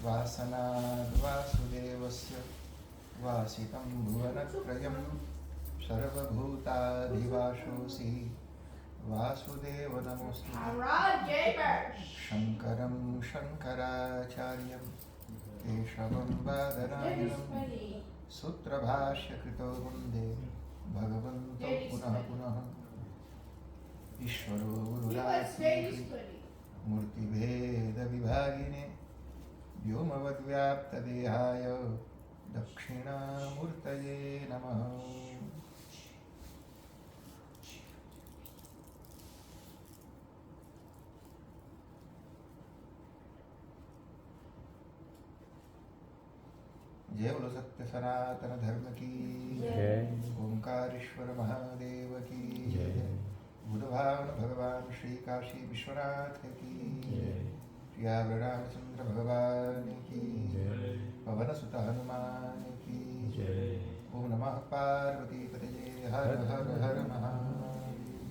वासनाद्वासुदेवस्य वासितं भुवनत्रयं सर्वभूताधिवासोऽसि वासुदेव नमोऽस्तुते। शङ्करं शङ्कराचार्यं केशवं बादरायणं सूत्रभाष्यकृतो वन्दे भगवन्तौ पुनः पुनः। ईश्वरो गुरुरात्मेति मूर्तिभेदविभागिने व्योमवद्व्याप्तदेहाय दक्षिणामूर्तये नमः। जय बोलो सत्य सनातन धर्म की जय। ओंकारेश्वर महादेव की जय। बुधभावन भगवान श्री काशी विश्वनाथ की जय। श्री रामचंद्र भगवान की जय। पवन सुत हनुमान की जय। ओम नमः पार्वती पतये हर हर हर महादेव।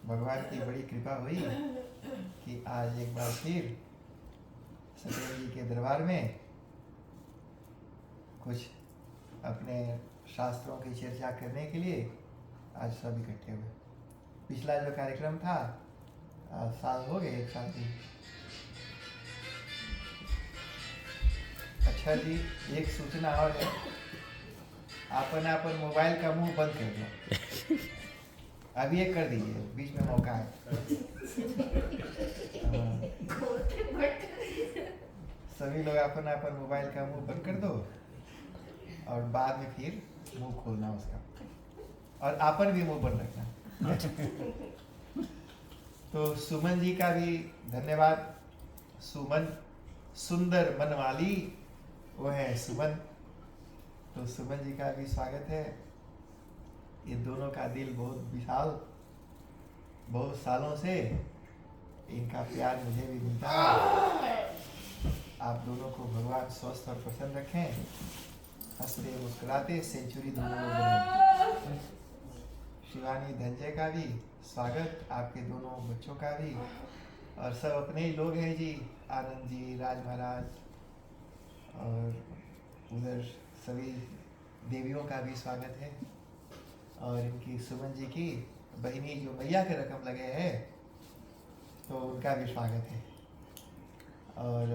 भगवान की बड़ी कृपा हुई कि आज एक बार फिर सत्येंद्र जी के दरबार में कुछ अपने शास्त्रों की चर्चा करने के लिए आज सब इकट्ठे हुए। पिछला जो कार्यक्रम था साल हो गए, 1 साल की। अच्छा जी, एक सूचना और है, अपन मोबाइल का मुंह बंद कर दो। अभी एक कर दीजिए, बीच में मौका है। सभी लोग अपन मोबाइल का मुंह बंद कर दो और बाद में फिर मुंह खोलना उसका, और अपन भी मुंह बंद रखना। तो सुमन जी का भी धन्यवाद। सुमन सुंदर मन वाली, वो है सुमन। तो सुमन जी का भी स्वागत है। ये दोनों का दिल बहुत विशाल, बहुत सालों से इनका प्यार मुझे भी मिलता है। आप दोनों को भगवान स्वस्थ और प्रसन्न रखें, हंसते मुस्कुराते सेंचुरी दोनों लोग बनाएं। शिवानी धनजय का भी स्वागत, आपके दोनों बच्चों का भी, और सब अपने ही लोग हैं जी। आनंद जी, राज महाराज, और उधर सभी देवियों का भी स्वागत है। और इनकी सुमन जी की बहिनी जो मैया के रकम लगे हैं, तो उनका भी स्वागत है। और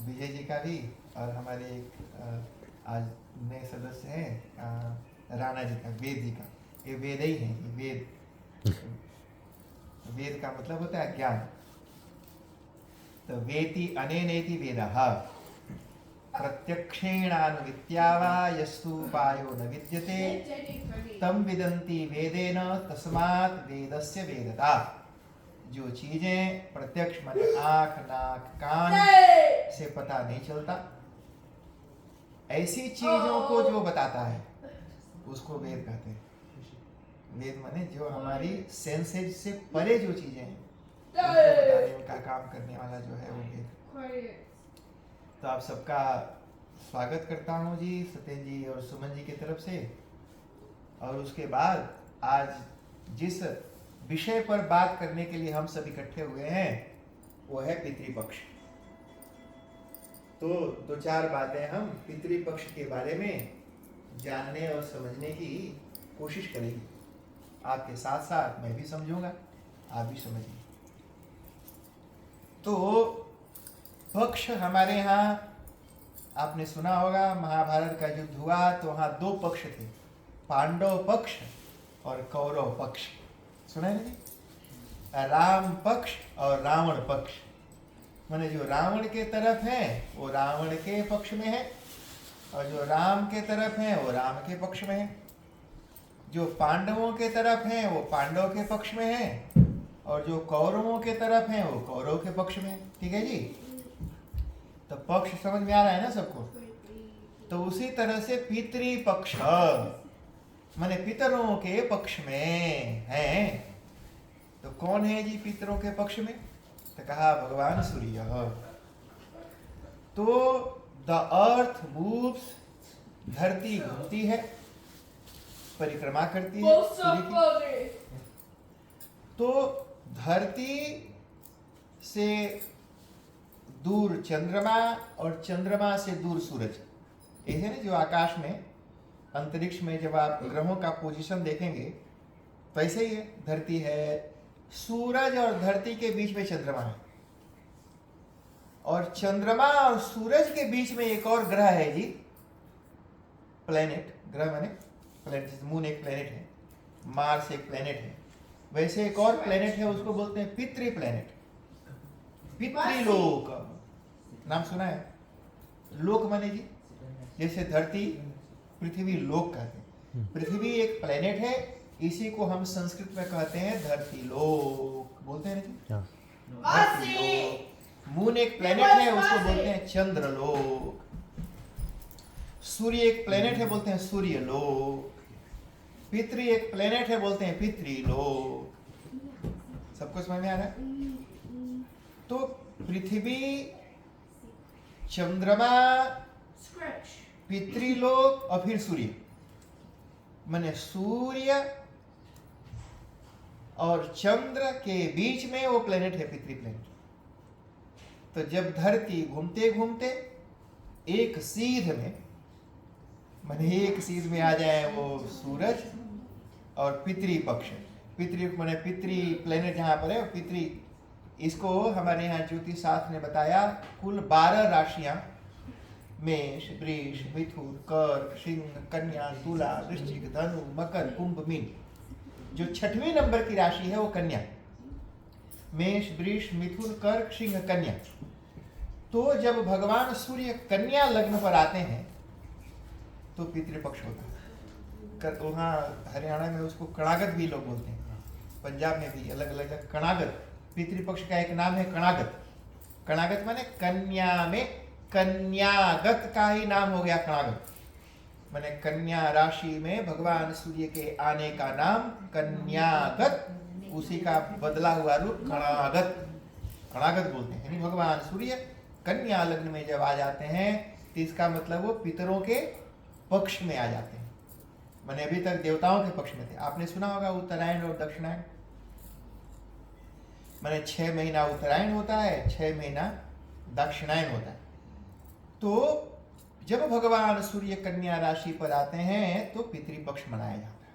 विजय जी का भी, और हमारे एक आज नए सदस्य हैं राणा जी का, वेद जी का। ये वेद ही है, वेद। वेद का मतलब होता है ज्ञान। तो वेति अनेनेति वेदः प्रत्यक्षेणानुविद्या वा यस्तु उपायो न विद्यते तम विदन्ति वेदेन तस्मात् वेदस्य वेदता। जो चीजें प्रत्यक्ष मन आँख नाक कान से पता नहीं चलता, ऐसी चीजों को जो बताता है उसको वेद कहते हैं। वेद माने जो हमारी सेंसेज से परे जो चीजें हैं उनको बताने का काम करने वाला जो है वो वेद। तो आप सबका स्वागत करता हूँ जी, सत्येंद्र जी और सुमन जी की तरफ से। और उसके बाद आज जिस विषय पर बात करने के लिए हम सब इकट्ठे हुए हैं वो है पितृपक्ष। तो 2-4 बातें हम पितृपक्ष के बारे में जानने और समझने की कोशिश करेंगे। आपके साथ साथ मैं भी समझूंगा, आप भी समझिए। तो पक्ष हमारे यहाँ आपने सुना होगा, महाभारत का युद्ध हुआ तो वहाँ 2 पक्ष थे, पांडव पक्ष और कौरव पक्ष। सुना है ना? राम पक्ष और रावण पक्ष। माने जो रावण के तरफ है वो रावण के पक्ष में है, और जो राम के तरफ है वो राम के पक्ष में है। जो पांडवों के तरफ है वो पांडव के पक्ष में है, और जो कौरवों के तरफ है वो कौरव के पक्ष में है। ठीक है जी? तो पक्ष समझ में आ रहा है ना सबको? तो उसी तरह से पितृपक्ष माने पितरों के पक्ष में है। तो कौन है जी पितरों के पक्ष में? तो कहा भगवान सूर्य। तो द अर्थ मूव्स, धरती घूमती है, परिक्रमा करती है सूर्य की। तो धरती से दूर चंद्रमा और चंद्रमा से दूर सूरज। ऐसे ना जो आकाश में अंतरिक्ष में जब आप ग्रहों का पोजीशन देखेंगे तो ऐसे ही है, धरती है, सूरज और धरती के बीच में चंद्रमा है, और चंद्रमा और सूरज के बीच में एक और ग्रह है जी, प्लेनेट। ग्रह माने प्लेनेट, मून एक प्लेनेट है, मार्स एक प्लेनेट है, वैसे एक और प्लेनेट है, उसको बोलते हैं पितृ प्लेनेट, पितृलोक। नाम सुना है? लोक माने जी जैसे धरती, पृथ्वी लोक कहते हैं। पृथ्वी एक प्लेनेट है, इसी को हम संस्कृत में कहते हैं धरती लोक, बोलते हैं ना जी, धरती लोक। मून एक प्लेनेट है, उसको बोलते हैं चंद्रलोक। सूर्य एक प्लेनेट है, बोलते हैं सूर्य लोक। पितृ एक प्लेनेट है, बोलते हैं पितृलोक। सबको समझ में आ रहा है? तो पृथ्वी, चंद्रमा, पितृलोक और फिर सूर्य, माने सूर्य और चंद्र के बीच में वो प्लेनेट है, पितृ प्लेनेट। तो जब धरती घूमते घूमते एक सीध में, माने एक सीध में आ जाए वो सूरज और पितृ पक्ष, पितृ माने पितृ प्लेनेट जहां पर है, पितृ, इसको हमारे यहाँ ज्योतिष शास्त्र ने बताया कुल 12 राशियां, मेष, वृष, मिथुन, कर्क, सिंह, कन्या, तुला, वृश्चिक, धनु, मकर, कुंभ, मीन। जो 6वें नंबर की राशि है वो कन्या, मेष, वृष, मिथुन, कर्क, सिंह, कन्या। तो जब भगवान सूर्य कन्या लग्न पर आते हैं तो पितृपक्ष होता है। वहाँ हरियाणा में उसको कणागत भी लोग बोलते हैं, पंजाब में भी अलग अलग कणागत, पितृपक्ष का एक नाम है कणागत। कणागत माने कन्या में, कन्यागत का ही नाम हो गया कणागत, माने कन्या राशि में भगवान सूर्य के आने का नाम कन्यागत, उसी का बदला हुआ रूप कणागत, कणागत बोलते हैं। यानी भगवान सूर्य कन्या लग्न में जब आ जाते हैं तो इसका मतलब वो पितरों के पक्ष में आ जाते हैं, माने अभी तक देवताओं के पक्ष में थे। आपने सुना होगा उत्तरायण और दक्षिणायन, माने 6 महीना उत्तरायण होता है, 6 महीना दक्षिणायन होता है। तो जब भगवान सूर्य कन्या राशि पर आते हैं तो पितृपक्ष मनाया जाता है।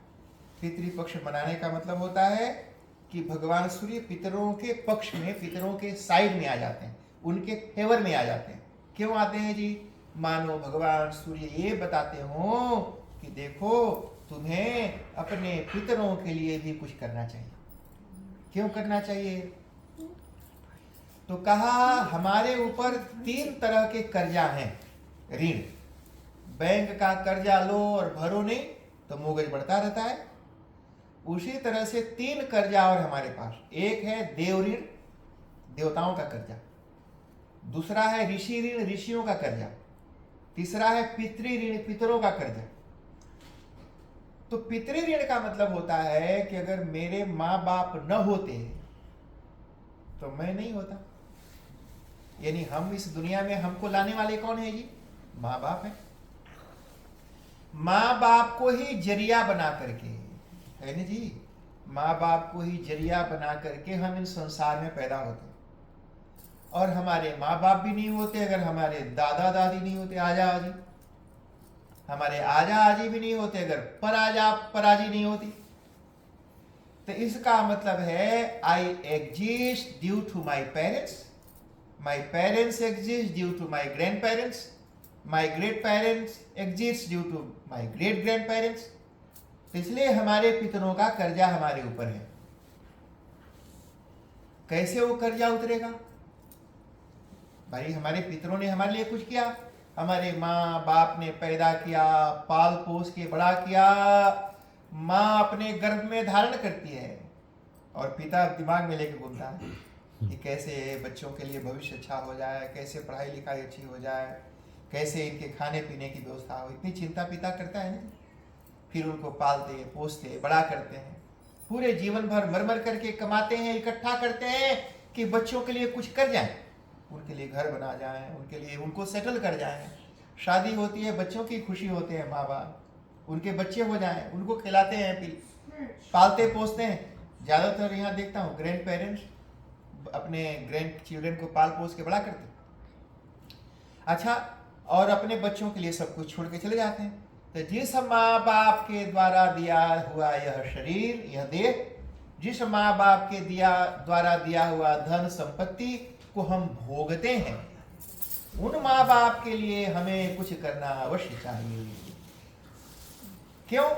पितृपक्ष मनाने का मतलब होता है कि भगवान सूर्य पितरों के पक्ष में, पितरों के साइड में आ जाते हैं, उनके फेवर में आ जाते हैं। क्यों आते हैं जी? मानो भगवान सूर्य ये बताते हो कि देखो तुम्हें अपने पितरों के लिए भी कुछ करना चाहिए। क्यों करना चाहिए? तो कहा हमारे ऊपर 3 तरह के कर्जा हैं, ऋण। बैंक का कर्जा लो और भरो नहीं तो मोगज बढ़ता रहता है, उसी तरह से 3 कर्जा और हमारे पास। एक है देव ऋण, देवताओं का कर्जा, दूसरा है ऋषि ऋण, ऋषियों का कर्जा, तीसरा है पितृ ऋण, पितरों का कर्जा। तो पितृ ऋण का मतलब होता है कि अगर मेरे माँ बाप न होते तो मैं नहीं होता, यानी हम इस दुनिया में, हमको लाने वाले कौन है जी? माँ बाप है। माँ बाप को ही जरिया बना करके, है ना जी, माँ बाप को ही जरिया बना करके हम इस संसार में पैदा होते। और हमारे माँ बाप भी नहीं होते अगर हमारे दादा दादी नहीं होते, आजा आजी, हमारे आजा आजी भी नहीं होते अगर पराजा पराजी नहीं होती। तो इसका मतलब है I exist due to my parents, my parents exist due to my grandparents, my great parents exist due to my great grandparents. इसलिए हमारे पितरों का कर्जा हमारे ऊपर है। कैसे वो कर्जा उतरेगा भाई? हमारे पितरों ने हमारे लिए कुछ किया, हमारे माँ बाप ने पैदा किया, पाल पोस के बड़ा किया, माँ अपने गर्भ में धारण करती है और पिता दिमाग में लेके घूमता है कि कैसे बच्चों के लिए भविष्य अच्छा हो जाए, कैसे पढ़ाई लिखाई अच्छी हो जाए, कैसे इनके खाने पीने की व्यवस्था हो, इतनी चिंता पिता करता है ना। फिर उनको पालते पोसते बड़ा करते हैं, पूरे जीवन भर मर मर करके कमाते हैं, इकट्ठा करते हैं कि बच्चों के लिए कुछ कर जाए, उनके लिए घर बना जाए, उनके लिए उनको सेटल कर जाए। शादी होती है, बच्चों की खुशी होते हैं माँ बाप, उनके बच्चे हो जाएं, उनको खिलाते हैं, पालते पोसते हैं। ज़्यादातर यहाँ देखता हूँ ग्रैंड पेरेंट्स अपने ग्रैंड चिल्ड्रन को पाल पोस के बड़ा करते हैं। अच्छा, और अपने बच्चों के लिए सब कुछ छोड़ के चले जाते हैं। तो जिस माँ बाप के द्वारा दिया हुआ यह शरीर, यह देह, जिस माँ बाप के द्वारा दिया हुआ धन संपत्ति को हम भोगते हैं, उन माँ बाप के लिए हमें कुछ करना अवश्य चाहिए। क्यों?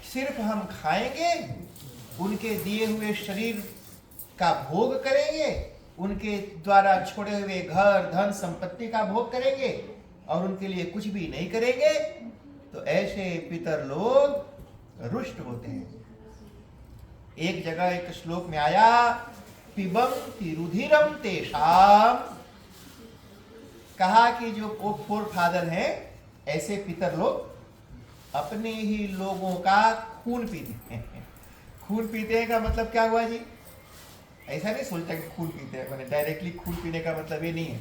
सिर्फ हम खाएंगे, उनके दिए हुए शरीर का भोग करेंगे, उनके द्वारा छोड़े हुए घर धन संपत्ति का भोग करेंगे और उनके लिए कुछ भी नहीं करेंगे, तो ऐसे पितर लोग रुष्ट होते हैं। एक जगह एक श्लोक में आया, पिबन्ति रुधिरम तेषाम, कहा कि जो फोर फादर हैं, ऐसे पितर लोग अपने ही लोगों का खून पीते हैं। खून पीते हैं का मतलब क्या हुआ जी? ऐसा नहीं सोचता कि खून पीते हैं, मैंने डायरेक्टली खून पीने का मतलब ये नहीं है।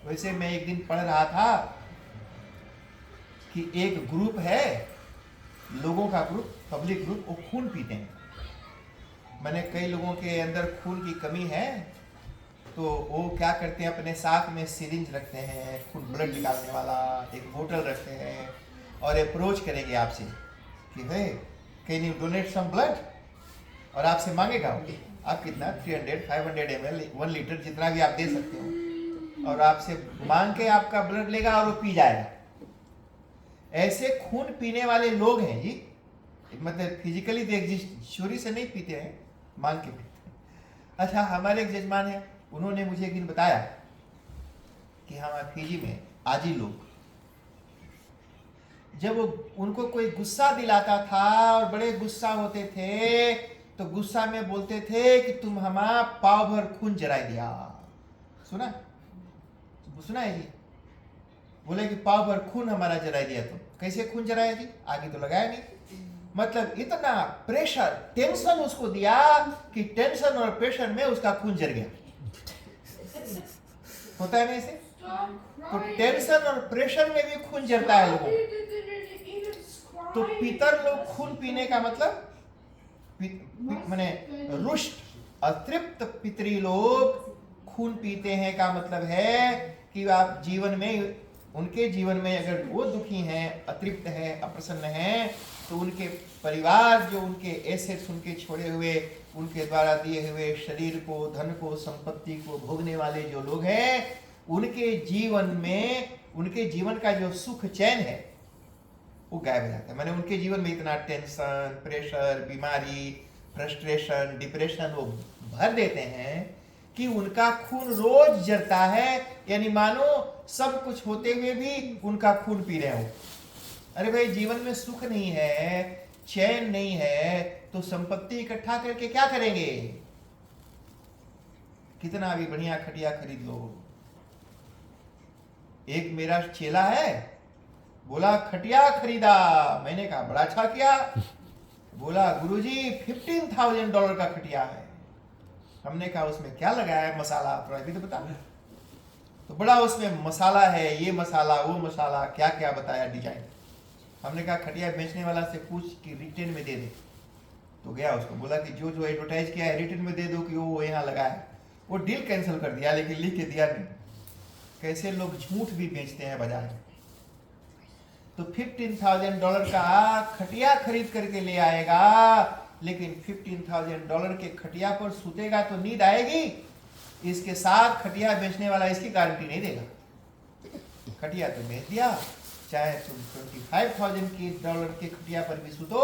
वैसे मैं एक दिन पढ़ रहा था कि एक ग्रुप है, लोगों का ग्रुप, पब्लिक ग्रुप, वो खून पीते हैं। मैंने कई लोगों के अंदर खून की कमी है, तो वो क्या करते हैं, अपने साथ में सिरिंज रखते हैं, खून ब्लड निकालने वाला एक बोतल रखते हैं और अप्रोच करेंगे आपसे कि भाई can you donate some blood, और आपसे मांगेगा आप कितना 300, 500 ml, 1 लीटर, जितना भी आप दे सकते हो, और आपसे मांग के आपका ब्लड लेगा और वो पी जाएगा। ऐसे खून पीने वाले लोग हैं जी, मतलब फिजिकली देख चोरी से नहीं पीते हैं, मांग के पीते हैं। अच्छा, हमारे एक जजमान है, उन्होंने मुझे एक दिन बताया कि हमारे फिजी में आजी लोग, जब उनको कोई गुस्सा दिलाता था और बड़े गुस्सा होते थे, तो गुस्सा में बोलते थे कि तुम हमारा पाव भर खून जरा दिया। सुना सुना है जी? बोले कि पाव भर खून हमारा जरा दिया। तुम कैसे खून जराया जी? आगे तो लगाया नहीं। मतलब इतना प्रेशर, टेंशन उसको दिया कि टेंशन और प्रेशर में उसका खून जर गया। होता है ना ऐसे? तो टेंशन और प्रेशर में भी खून जरता है लोगों को। तो पितर लोग खून पीने का मतलब माने रुष्ट, अतृप्त पितरी लोग खून पीते हैं का मतलब है कि आप जीवन में, उनके जीवन में अगर वो दुखी हैं, अतृप्त हैं, अप्रसन्न हैं, तो उनके परिवार, जो उनके एसेट्स, उनके छोड़े हुए, उनके द्वारा दिए हुए शरीर को, धन को, संपत्ति को भोगने वाले जो लोग हैं, उनके जीवन में, उनके जीवन का जो सुख चैन है वो गायब हो जाता है। माने उनके जीवन में इतना टेंशन, प्रेशर, बीमारी, फ्रस्ट्रेशन, डिप्रेशन वो भर देते हैं कि उनका खून रोज जरता है, यानी मानो सब कुछ होते हुए भी उनका खून पी रहे हो। अरे भाई, जीवन में सुख नहीं है, चैन नहीं है, तो संपत्ति इकट्ठा करके क्या करेंगे? कितना भी बढ़िया खटिया खरीद लो। एक मेरा चेला है, बोला खटिया खरीदा। मैंने कहा बड़ा अच्छा किया। बोला गुरुजी $15,000 का खटिया है। हमने कहा उसमें क्या लगाया है मसाला, थोड़ा भी तो बता। तो बड़ा उसमें मसाला है, ये मसाला वो मसाला, क्या क्या बताया डिजाइन। हमने कहा खटिया बेचने वाला से पूछ कि रिटेन में दे दे। तो गया, उसको बोला कि जो जो एडवर्टाइज किया है रिटेन में दे दो कि वो यहाँ लगा है। वो डील कैंसिल कर दिया, लेकिन लिख के दिया नहीं। कैसे लोग झूठ भी बेचते हैं बाजार में। तो $15,000 का खटिया खरीद करके ले आएगा, लेकिन $15,000 के खटिया पर सुतेगा तो नींद आएगी, इसके साथ खटिया बेचने वाला इसकी गारंटी नहीं देगा। खटिया तो बेच दिया, चाहे तुम $25,000 के खटिया पर भी सुतो,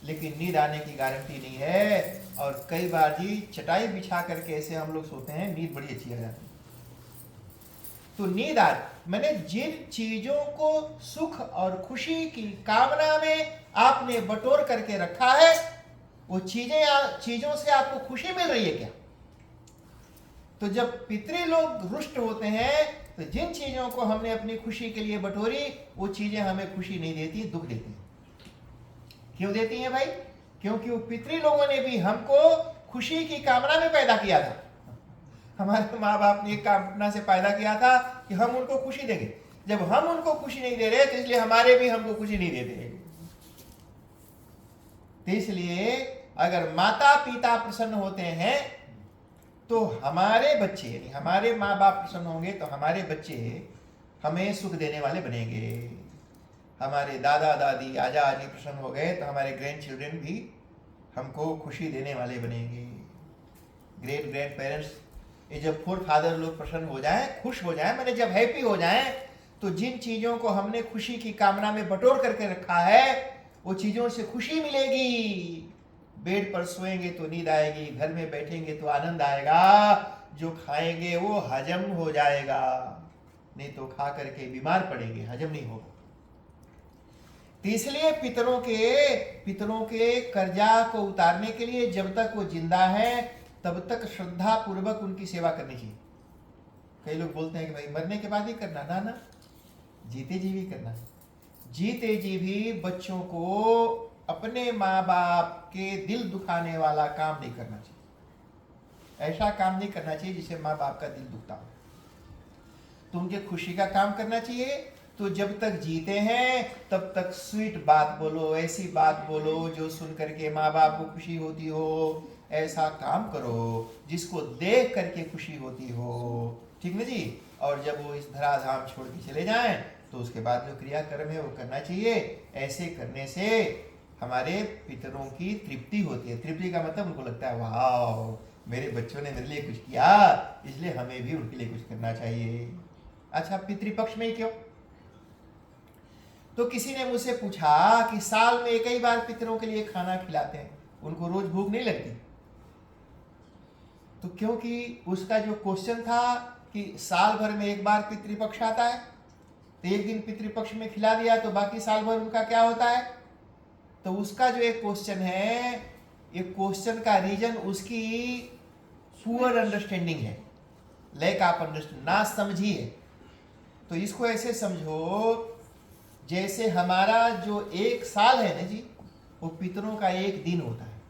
लेकिन नींद आने की गारंटी नहीं है। और कई बार जी चटाई बिछा करके ऐसे हम लोग सोते हैं, नींद बड़ी अच्छी आ जाती है। तो नींद आ, मैंने जिन चीजों को सुख और खुशी की कामना में आपने बटोर करके रखा है, वो चीजों से आपको खुशी मिल रही है क्या? तो जब पितृ लोग रुष्ट होते हैं, तो जिन चीजों को हमने अपनी खुशी के लिए बटोरी, वो चीजें हमें खुशी नहीं देती, दुख देती हैं। क्यों देती हैं भाई? क्योंकि वो पितृ लोगों ने भी हमको खुशी की कामना में पैदा किया था। हमारे माँ बाप ने एक कामना से पैदा किया था कि हम उनको खुशी देंगे। जब हम उनको खुशी नहीं दे रहे, तो इसलिए हमारे भी हमको खुशी नहीं देते। तो इसलिए अगर माता पिता प्रसन्न होते हैं, तो हमारे बच्चे यानी हमारे माँ बाप प्रसन्न होंगे तो हमारे बच्चे हमें सुख देने वाले बनेंगे। हमारे दादा दादी आजा आजी प्रसन्न हो गए तो हमारे ग्रैंड चिल्ड्रन भी हमको खुशी देने वाले बनेंगे। ग्रेट ग्रैंड पेरेंट्स, ये जब फोर फादर लोग प्रसन्न हो जाएं, खुश हो जाएं, मैंने जब हैप्पी हो जाएं, तो जिन चीजों को हमने खुशी की कामना में बटोर करके रखा है वो चीजों से खुशी मिलेगी। बेड पर सोएंगे तो नींद आएगी, घर में बैठेंगे तो आनंद आएगा, जो खाएंगे वो हजम हो जाएगा, नहीं तो खा करके बीमार पड़ेंगे, हजम नहीं होगा। तो इसलिए पितरों के कर्जा को उतारने के लिए जब तक वो जिंदा है तब तक श्रद्धा पूर्वक उनकी सेवा करनी चाहिए। कई लोग बोलते हैं कि भाई मरने के बाद ही करना, ना, जीते जी भी करना है। जीते जी भी बच्चों को अपने माँ बाप के दिल दुखाने वाला काम नहीं करना चाहिए। ऐसा काम नहीं करना चाहिए जिससे माँ बाप का दिल दुखता हो। तो उनके खुशी का काम करना चाहिए। तो जब तक जीते हैं तब तक स्वीट बात बोलो, ऐसी बात बोलो जो सुन करके माँ बाप को खुशी होती हो। ऐसा काम करो जिसको देख करके खुशी होती हो, ठीक ना जी। और जब वो इस धराधाम छोड़ के चले जाएं तो उसके बाद जो क्रियाकर्म है वो करना चाहिए। ऐसे करने से हमारे पितरों की तृप्ति होती है। तृप्ति का मतलब उनको लगता है वाह मेरे बच्चों ने मेरे लिए कुछ किया, इसलिए हमें भी उनके लिए कुछ करना चाहिए। अच्छा, पितृपक्ष में ही क्यों? तो किसी ने मुझसे पूछा कि साल में एक ही बार पितरों के लिए खाना खिलाते हैं, उनको रोज भूख नहीं लगती? तो क्योंकि उसका जो क्वेश्चन था कि साल भर में एक बार पितृपक्ष आता है, तो एक दिन पितृपक्ष में खिला दिया तो बाकी साल भर उनका क्या होता है? तो उसका जो एक क्वेश्चन है, ये क्वेश्चन का रीजन उसकी पुअर अंडरस्टैंडिंग है, लैक ऑफ अंडरस्टैंडिंग, ना समझी है। तो इसको ऐसे समझो जैसे हमारा जो एक साल है ना जी, वो पितरों का एक दिन होता है।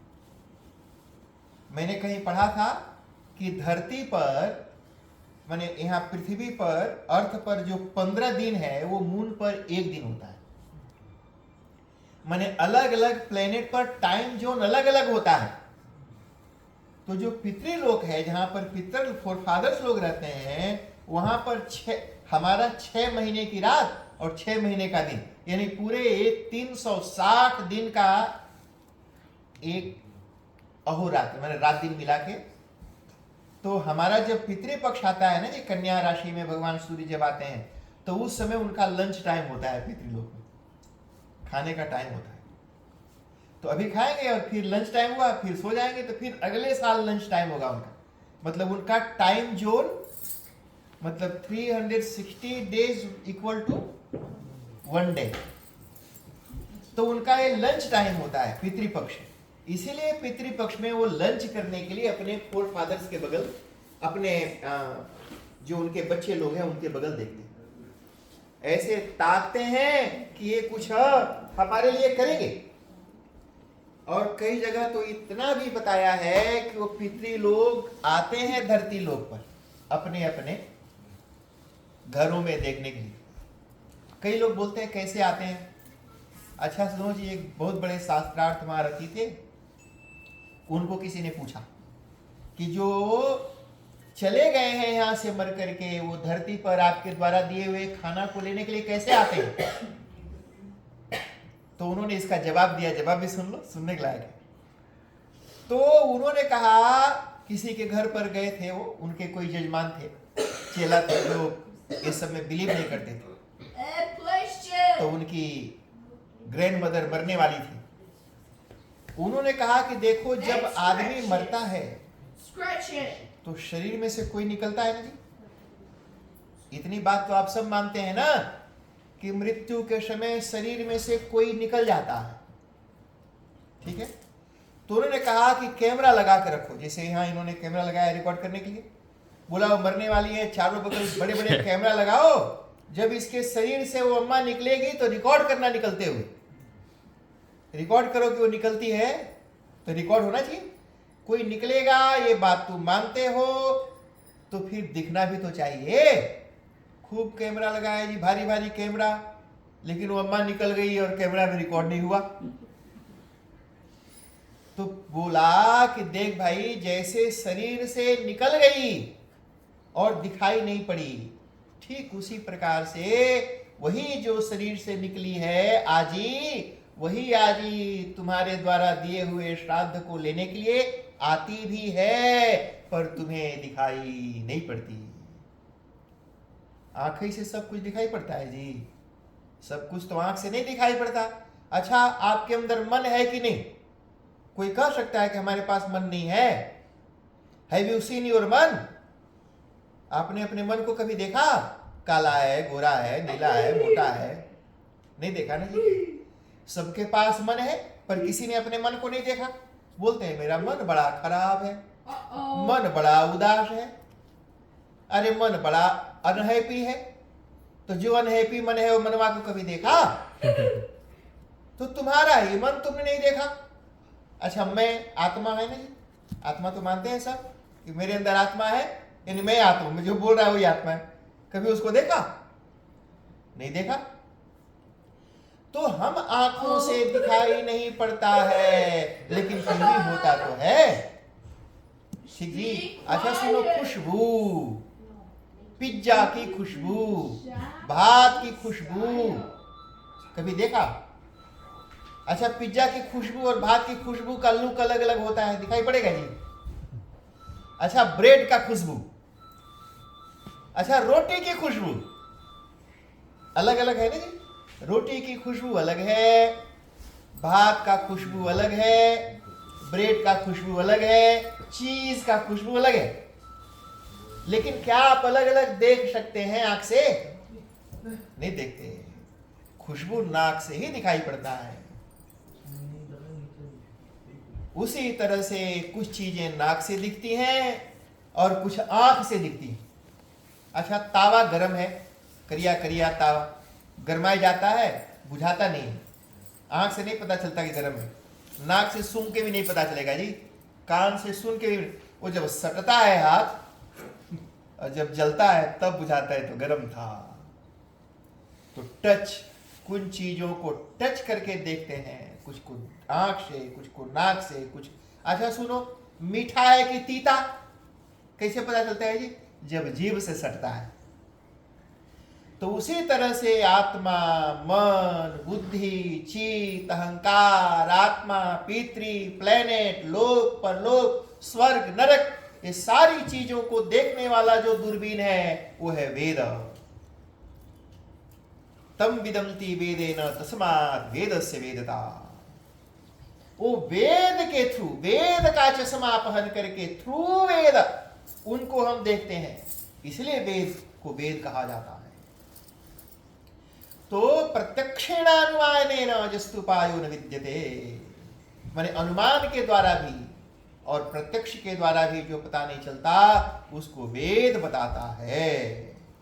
मैंने कहीं पढ़ा था कि धरती पर, माने यहाँ पृथ्वी पर, अर्थ पर जो 15 दिन है वो मून पर एक दिन होता है। माने अलग अलग प्लेनेट पर टाइम जोन अलग अलग होता है। तो जो पितृलोक है जहां पर पितर फोरफादर्स लोग रहते हैं, वहां पर हमारा 6 महीने की रात और 6 महीने का दिन, यानी पूरे 360 दिन का एक अहोरात्र, माने रात दिन मिला के। तो हमारा जब पितृपक्ष आता है ना जी, कन्या राशि में भगवान सूर्य जब आते हैं तो उस समय उनका लंच टाइम होता है, पितृलोक में खाने का टाइम होता है। तो अभी खाएंगे और फिर लंच टाइम हुआ, फिर सो जाएंगे, तो फिर अगले साल लंच टाइम होगा उनका। मतलब उनका टाइम जोन, मतलब 360 डेज इक्वल टू 1 डे। तो उनका ये लंच टाइम होता है पितृपक्ष। इसीलिए पितृपक्ष में वो लंच करने के लिए अपने फोर फादर्स के बगल, अपने जो उनके बच्चे लोग हैं उनके बगल देखते हैं, ऐसे ताकते हैं कि ये कुछ हमारे लिए करेंगे। और कई जगह तो इतना भी बताया है कि वो पितृ लोग आते हैं धरती लोक पर अपने अपने घरों में देखने के लिए। कई लोग बोलते हैं कैसे आते हैं? अच्छा सुनो जी, एक बहुत बड़े शास्त्रार्थ महारथी थे, उनको किसी ने पूछा कि जो चले गए हैं यहाँ से मर करके, वो धरती पर आपके द्वारा दिए हुए खाना को लेने के लिए कैसे आते हैं? तो उन्होंने इसका जवाब दिया, जवाब भी सुन लो, सुनने के लायक है। तो उन्होंने कहा किसी के घर पर गए थे, वो उनके कोई जजमान थे, चेला थे, जो इस सब में बिलीव नहीं करते थे। तो उनकी ग्रैंड मदर मरने वाली थी। उन्होंने कहा कि देखो जब आदमी मरता है तो शरीर में से कोई निकलता है ना जी। इतनी बात तो आप सब मानते हैं ना कि मृत्यु के समय शरीर में से कोई निकल जाता है, ठीक है। तो उन्होंने कहा कि कैमरा लगा के रखो, जैसे यहाँ इन्होंने कैमरा लगाया रिकॉर्ड करने के लिए। बोला वो मरने वाली है, चारों बगल बड़े बड़े कैमरा लगाओ, जब इसके शरीर से वो अम्मा निकलेगी तो रिकॉर्ड करना, निकलते हुए रिकॉर्ड करो कि वो निकलती है, तो रिकॉर्ड होना चाहिए। कोई निकलेगा ये बात तुम मानते हो तो फिर दिखना भी तो चाहिए। खूब कैमरा लगाया जी, भारी भारी कैमरा, लेकिन वो अम्मा निकल गई और कैमरा में रिकॉर्ड नहीं हुआ। तो बोला कि देख भाई, जैसे शरीर से निकल गई और दिखाई नहीं पड़ी, ठीक उसी प्रकार से वही जो शरीर से निकली है आजी, वही आजी तुम्हारे द्वारा दिए हुए श्राद्ध को लेने के लिए आती भी है, पर तुम्हें दिखाई नहीं पड़ती। आंखें से सब कुछ दिखाई पड़ता है जी, सब कुछ तो आंख से नहीं दिखाई पड़ता। अच्छा, आपके अंदर मन है कि नहीं? कोई कह सकता है कि हमारे पास मन नहीं है? हैव यू सीन योर मन? आपने अपने मन को कभी देखा? काला है, गोरा है, नीला है, मोटा है? नहीं देखा ना जी। सबके पास मन है, पर किसी ने अपने मन को नहीं देखा। बोलते हैं मेरा मन बड़ा खराब है, मन बड़ा उदास है, अरे मन बड़ा अनहैप्पी है। तो जो अनहैप्पी मन है वो मनवा को कभी देखा? तो तुम्हारा ही मन तुमने नहीं देखा। अच्छा, मैं आत्मा है ना जी, आत्मा तो मानते हैं सब कि मेरे अंदर आत्मा है, यानी मैं आत्मा, मैं जो बोल रहा है वही आत्मा है। कभी उसको देखा? नहीं देखा। तो हम आंखों से दिखाई नहीं पड़ता है, लेकिन फिर भी होता तो है। ठीक जी। अच्छा सुनो, खुशबू, पिज्जा की खुशबू, भात की खुशबू, कभी देखा? अच्छा, पिज्जा की खुशबू और भात की खुशबू का लुक अलग अलग होता है, दिखाई पड़ेगा जी। अच्छा, ब्रेड का खुशबू, अच्छा रोटी की खुशबू अलग अलग है ना जी। रोटी की खुशबू अलग है, भात का खुशबू अलग है, ब्रेड का खुशबू अलग है, चीज का खुशबू अलग है। लेकिन क्या आप अलग अलग देख सकते हैं आंख से? नहीं देखते। खुशबू नाक से ही दिखाई पड़ता है। उसी तरह से कुछ चीजें नाक से दिखती हैं और कुछ आंख से दिखती हैं। अच्छा, तावा गर्म है, करिया करिया तावा, गरमाया जाता है, बुझाता नहीं, आंख से नहीं पता चलता कि गर्म है, नाक से सूंघ के भी नहीं पता चलेगा जी, कान से सुन के भी। वो जब सटता है हाथ और जब जलता है तब बुझाता है तो गर्म था। तो टच, कुछ चीजों को टच करके देखते हैं, कुछ को आंख से, कुछ को नाक से, कुछ। अच्छा सुनो, मीठा है कि तीता कैसे पता चलता है जी? जब जीभ से सटता है। तो उसी तरह से आत्मा, मन, बुद्धि, चित्त, अहंकार, आत्मा, पितृ, प्लेनेट, लोक, परलोक, स्वर्ग, नरक, ये सारी चीजों को देखने वाला जो दूरबीन है वो है वेद। तम विदंति वेदेन तस्मात् वेदस्य वेदता। वो वेद के थ्रू, वेद का चश्मा पहन करके थ्रू वेद उनको हम देखते हैं, इसलिए वेद को वेद कहा जाता है। तो प्रत्यक्षेणानुमानेन जस्तुपायो न विद्यते, माने अनुमान के द्वारा भी और प्रत्यक्ष के द्वारा भी जो पता नहीं चलता उसको वेद बताता है।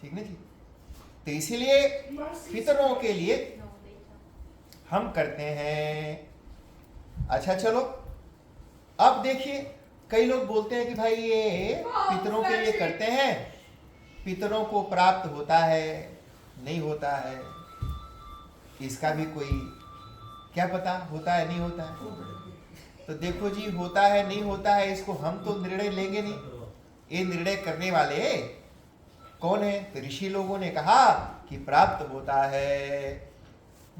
ठीक ना जी। तो इसीलिए पितरों के लिए हम करते हैं। अच्छा चलो, अब देखिए, कई लोग बोलते हैं कि भाई ये पितरों के लिए करते हैं, पितरों को प्राप्त होता है नहीं होता है, इसका भी कोई क्या पता होता है नहीं होता है। तो देखो जी, होता है नहीं होता है इसको हम तो निर्णय लेंगे नहीं, ये निर्णय करने वाले कौन है? तो ऋषि लोगों ने कहा कि प्राप्त होता है।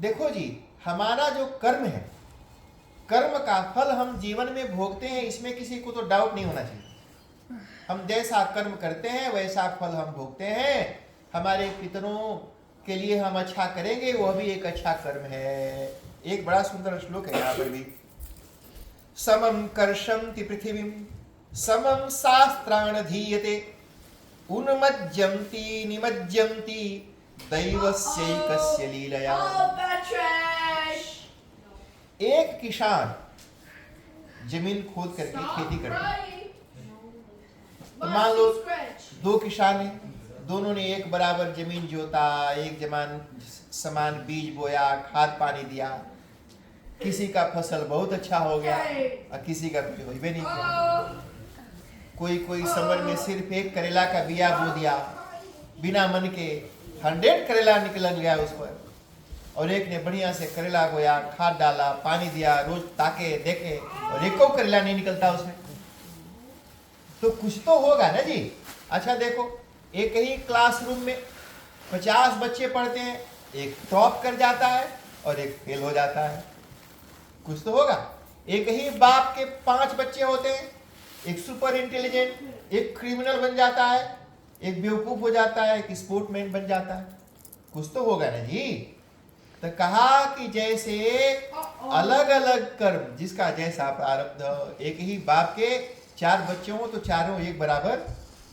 देखो जी, हमारा जो कर्म है, कर्म का फल हम जीवन में भोगते हैं, इसमें किसी को तो डाउट नहीं होना चाहिए। हम जैसा कर्म करते हैं वैसा फल हम भोगते हैं। हमारे पितरों के लिए हम अच्छा करेंगे, वह भी एक अच्छा कर्म है। एक बड़ा सुंदर श्लोक है यहाँ पर भी, समम कर्षन्ति पृथिवीं समम शास्त्राण धीयते उन्मज्जन्ति निमज्जन्ति दैवस्यैकस्य लीलया। एक किसान जमीन खोद करके खेती करता है। तो मान लो दो किसान हैं, दोनों ने एक बराबर जमीन जोता, एक समान बीज बोया, खाद पानी दिया, किसी का फसल बहुत अच्छा हो गया और किसी का कुछ हो भी नहीं किया। कोई समर में सिर्फ एक करेला का बिया बो दिया, बिना मन के 100 करेला निकल गया उस पर। और एक ने बढ़िया से करेला बोया, खाद डाला, पानी दिया, रोज ताके देखे, और एक को करेला नहीं निकलता उसमें, तो कुछ तो होगा ना जी। अच्छा देखो, एक ही क्लासरूम में 50 बच्चे पढ़ते हैं, एक टॉप कर जाता है और एक फेल हो जाता है, कुछ तो होगा। एक ही बाप के 5 बच्चे होते हैं, एक सुपर इंटेलिजेंट, एक क्रिमिनल बन जाता है, एक बेवकूफ हो जाता है, एक स्पोर्टमैन बन जाता है, कुछ तो होगा ना जी। तो कहा कि जैसे अलग अलग कर्म, जिसका जैसा प्रारब्ध, एक ही बाप के 4 बच्चे हो तो चारों एक बराबर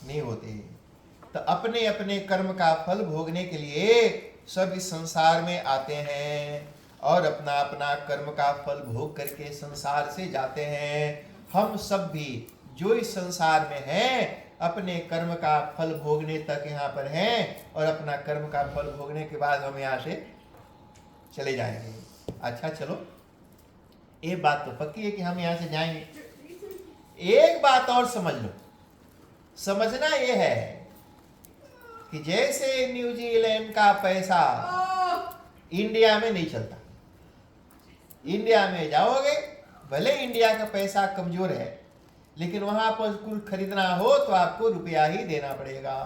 नहीं होते। तो अपने अपने कर्म का फल भोगने के लिए सब इस संसार में आते हैं और अपना अपना कर्म का फल भोग करके संसार से जाते हैं। हम सब भी जो इस संसार में हैं अपने कर्म का फल भोगने तक यहाँ पर हैं, और अपना कर्म का फल भोगने के बाद हम यहाँ से चले जाएंगे। अच्छा चलो, एक बात तो पक्की है कि हम यहाँ से जाएंगे। एक बात और समझ लो, समझना ये है कि जैसे न्यूजीलैंड का पैसा इंडिया में नहीं चलता, इंडिया में जाओगे भले इंडिया का पैसा कमजोर है, लेकिन वहां पर कुछ खरीदना हो तो आपको रुपया ही देना पड़ेगा,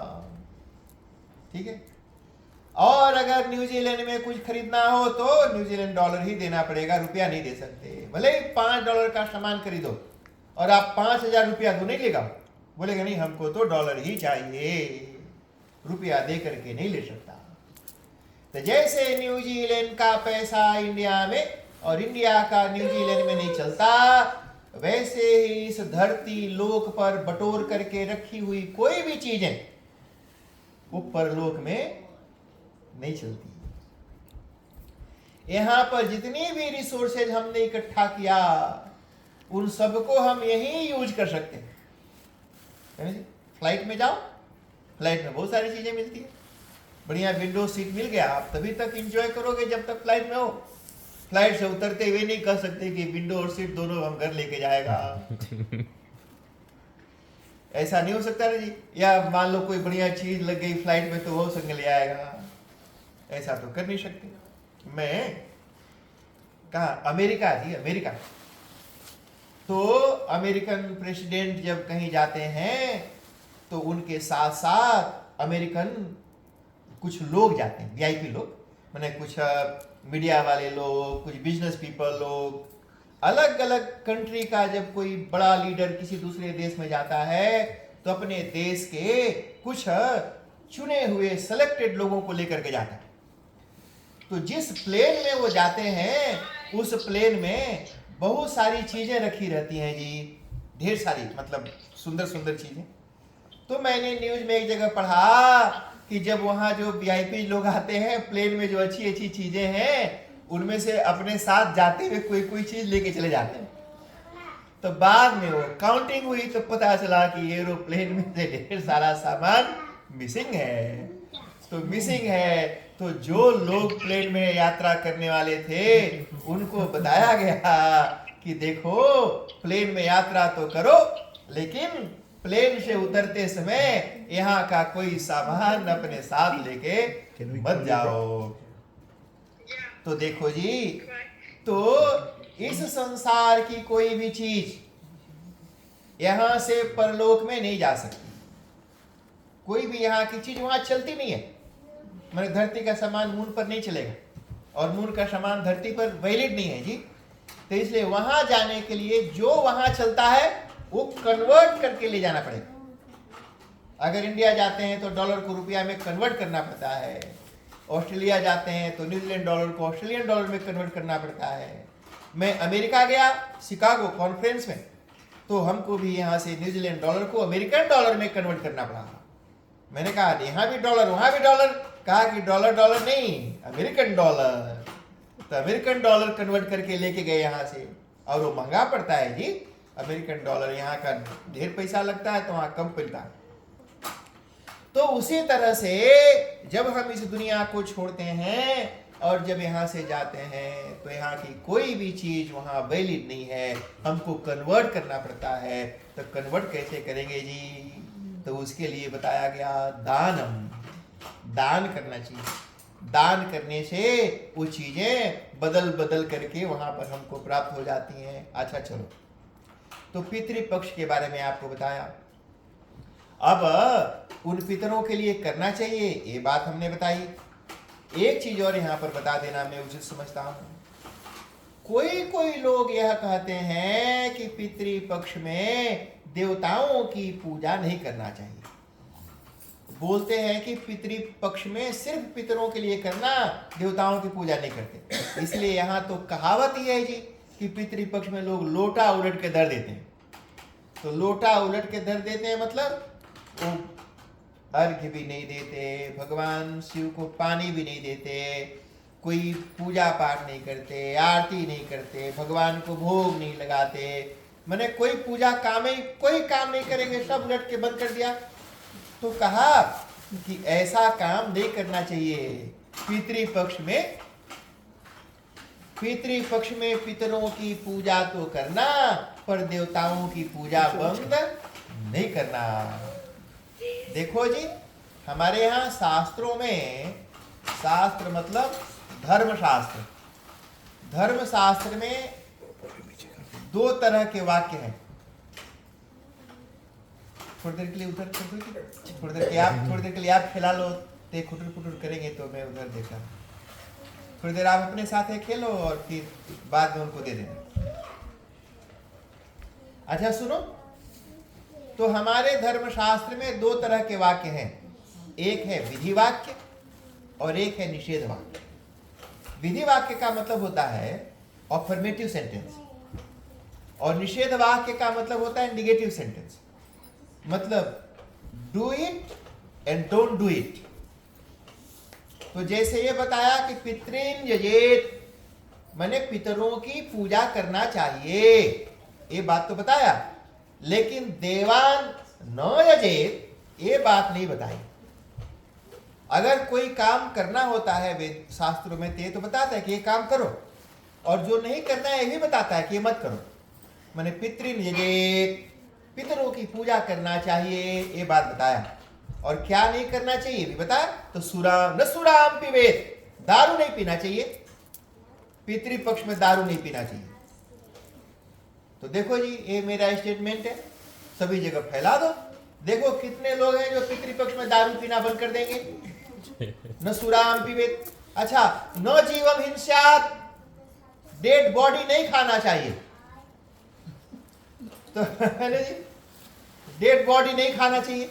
ठीक है। और अगर न्यूजीलैंड में कुछ खरीदना हो तो न्यूजीलैंड डॉलर ही देना पड़ेगा, रुपया नहीं दे सकते। भले ही $5 का सामान खरीदो और आप 5000 रुपया दो, नहीं लेगा, बोलेगा नहीं हमको तो डॉलर ही चाहिए, रुपया दे करके नहीं ले सकता। तो जैसे न्यूजीलैंड का पैसा इंडिया में और इंडिया का न्यूजीलैंड में नहीं चलता, वैसे ही इस धरती लोक पर बटोर करके रखी हुई कोई भी चीजें वो परलोक में नहीं चलती। यहां पर जितनी भी रिसोर्सेज हमने इकट्ठा किया उन सबको हम यही यूज कर सकते हैं। फ्लाइट में जाओ, फ्लाइट में बहुत सारी चीजें मिलती है, बढ़िया विंडो सीट मिल गया, आप तभी तक एंजॉय करोगे जब तक फ्लाइट में हो। फ्लाइट से उतरते हुए नहीं कह सकते कि विंडो और सीट दोनों हम घर लेके जाएगा, ऐसा नहीं हो सकता ना जी। या मान लो कोई बढ़िया चीज लग गई फ्लाइट में तो वो संग ले आएगा, ऐसा तो कर नहीं सकते। मैं कहा अमेरिका जी, अमेरिका, तो अमेरिकन प्रेसिडेंट जब कहीं जाते हैं तो उनके साथ साथ अमेरिकन कुछ लोग जाते हैं, वीआईपी लोग, मैंने कुछ मीडिया वाले लोग, कुछ बिजनेस पीपल लोग, अलग अलग कंट्री का जब कोई बड़ा लीडर किसी दूसरे देश में जाता है तो अपने देश के कुछ चुने हुए सेलेक्टेड लोगों को लेकर के जाता है। तो जिस प्लेन में वो जाते हैं उस प्लेन में बहुत सारी चीजें रखी रहती हैं जी, ढेर सारी, मतलब सुंदर सुंदर चीजें। तो मैंने न्यूज में एक जगह पढ़ा कि जब वहां जो वीआईपी लोग आते हैं प्लेन में, जो अच्छी अच्छी चीजें हैं उनमें से अपने साथ जाते हुए कोई कोई चीज लेके चले जाते हैं। तो बाद में वो काउंटिंग हुई तो पता चला कि एरोप्लेन में से ढेर सारा सामान मिसिंग है। तो मिसिंग है तो जो लोग प्लेन में यात्रा करने वाले थे उनको बताया गया कि देखो प्लेन में यात्रा तो करो, लेकिन प्लेन से उतरते समय यहाँ का कोई सामान अपने साथ लेके मत जाओ। तो देखो जी, तो इस संसार की कोई भी चीज यहां से परलोक में नहीं जा सकती। कोई भी यहाँ की चीज वहां चलती नहीं है। मैंने धरती का सामान मून पर नहीं चलेगा और मून का सामान धरती पर वैलिड नहीं है जी। तो इसलिए वहां जाने के लिए जो वहां चलता है वो कन्वर्ट करके ले जाना पड़ेगा। अगर इंडिया जाते हैं तो डॉलर को रुपया में कन्वर्ट करना पड़ता है, ऑस्ट्रेलिया जाते हैं तो न्यूजीलैंड डॉलर को ऑस्ट्रेलियन डॉलर में कन्वर्ट करना पड़ता है। मैं अमेरिका गया शिकागो कॉन्फ्रेंस में, तो हमको भी यहाँ से न्यूजीलैंड डॉलर को अमेरिकन डॉलर में कन्वर्ट करना पड़ा। मैंने कहा यहाँ भी डॉलर वहाँ भी डॉलर, कहा कि डॉलर डॉलर नहीं अमेरिकन डॉलर। तो अमेरिकन डॉलर कन्वर्ट करके लेके गए यहाँ से, और वो महंगा पड़ता है जी अमेरिकन डॉलर, यहाँ का ढेर पैसा लगता है तो वहाँ कम पड़ता है। तो उसी तरह से जब हम इस दुनिया को छोड़ते हैं और जब यहाँ से जाते हैं तो यहाँ की कोई भी चीज वहाँ वैलिड नहीं है, हमको कन्वर्ट करना पड़ता है। तो कन्वर्ट कैसे करेंगे जी? तो उसके लिए बताया गया दानम, दान करना चाहिए। दान करने से वो चीजें बदल बदल करके वहां पर हमको प्राप्त हो जाती हैं। अच्छा चलो, तो पितृपक्ष के बारे में आपको बताया। अब उन पितरों के लिए करना चाहिए, ये बात हमने बताई। एक चीज और यहां पर बता देना मैं उचित समझता हूं। कोई कोई लोग यह कहते हैं कि पितृपक्ष में देवताओं की पूजा नहीं करना चाहिए। बोलते हैं कि पितृपक्ष में सिर्फ पितरों के लिए करना, देवताओं की पूजा नहीं करते। इसलिए यहां तो कहावत ही है जी कि पितृपक्ष में लोग लोटा उलट के धर देते हैं। तो लोटा उलट के धर देते हैं मतलब वो अर्घ्य भी नहीं देते, भगवान शिव को पानी भी नहीं देते, कोई पूजा पाठ नहीं करते, आरती नहीं करते, भगवान को भोग नहीं लगाते, मैंने कोई पूजा कोई काम नहीं करेंगे, सब उलट के बंद कर दिया। तो कहा कि ऐसा काम नहीं करना चाहिए। पितृपक्ष में पितरों की पूजा तो करना, पर देवताओं की पूजा बंद नहीं करना। देखो जी, हमारे यहाँ शास्त्रों में, शास्त्र मतलब धर्मशास्त्र, धर्मशास्त्र में दो तरह के वाक्य हैं। थोड़ी देर के लिए उधर, थोड़ी देर के लिए आप खिला लो, ते खुटर खुटर करेंगे तो मैं उधर देखा। थोड़ी देर आप अपने साथ है खेलो और फिर बाद में उनको दे देना। अच्छा सुनो, तो हमारे धर्मशास्त्र में दो तरह के वाक्य हैं, एक है विधि वाक्य और एक है निषेध वाक्य। विधि वाक्य का मतलब होता है अफर्मेटिव सेंटेंस, और निषेध वाक्य का मतलब होता है निगेटिव सेंटेंस। मतलब do it and don't do it. तो जैसे ये बताया कि पितृन यजेत, मैंने पितरों की पूजा करना चाहिए, ये बात तो बताया, लेकिन देवान न यजेत ये बात नहीं बताई। अगर कोई काम करना होता है वेद शास्त्रों में तो बताता है कि ये काम करो, और जो नहीं करना है ये भी बताता है कि ये मत करो। मैंने पितृन यजेत, पितरों की पूजा करना चाहिए, ये बात बताया। और क्या नहीं करना चाहिए भी बताया। तो न सुराम पिबेत, दारू नहीं पीना चाहिए, पितृपक्ष में दारू नहीं पीना चाहिए। तो देखो जी, ये मेरा स्टेटमेंट है, सभी जगह फैला दो। देखो कितने लोग हैं जो पितृपक्ष में दारू पीना बंद कर देंगे। न सुराम पिबेत। अच्छा, न जीवम हिंसात, डेड बॉडी नहीं खाना चाहिए। तो है जी, डेड बॉडी नहीं खाना चाहिए।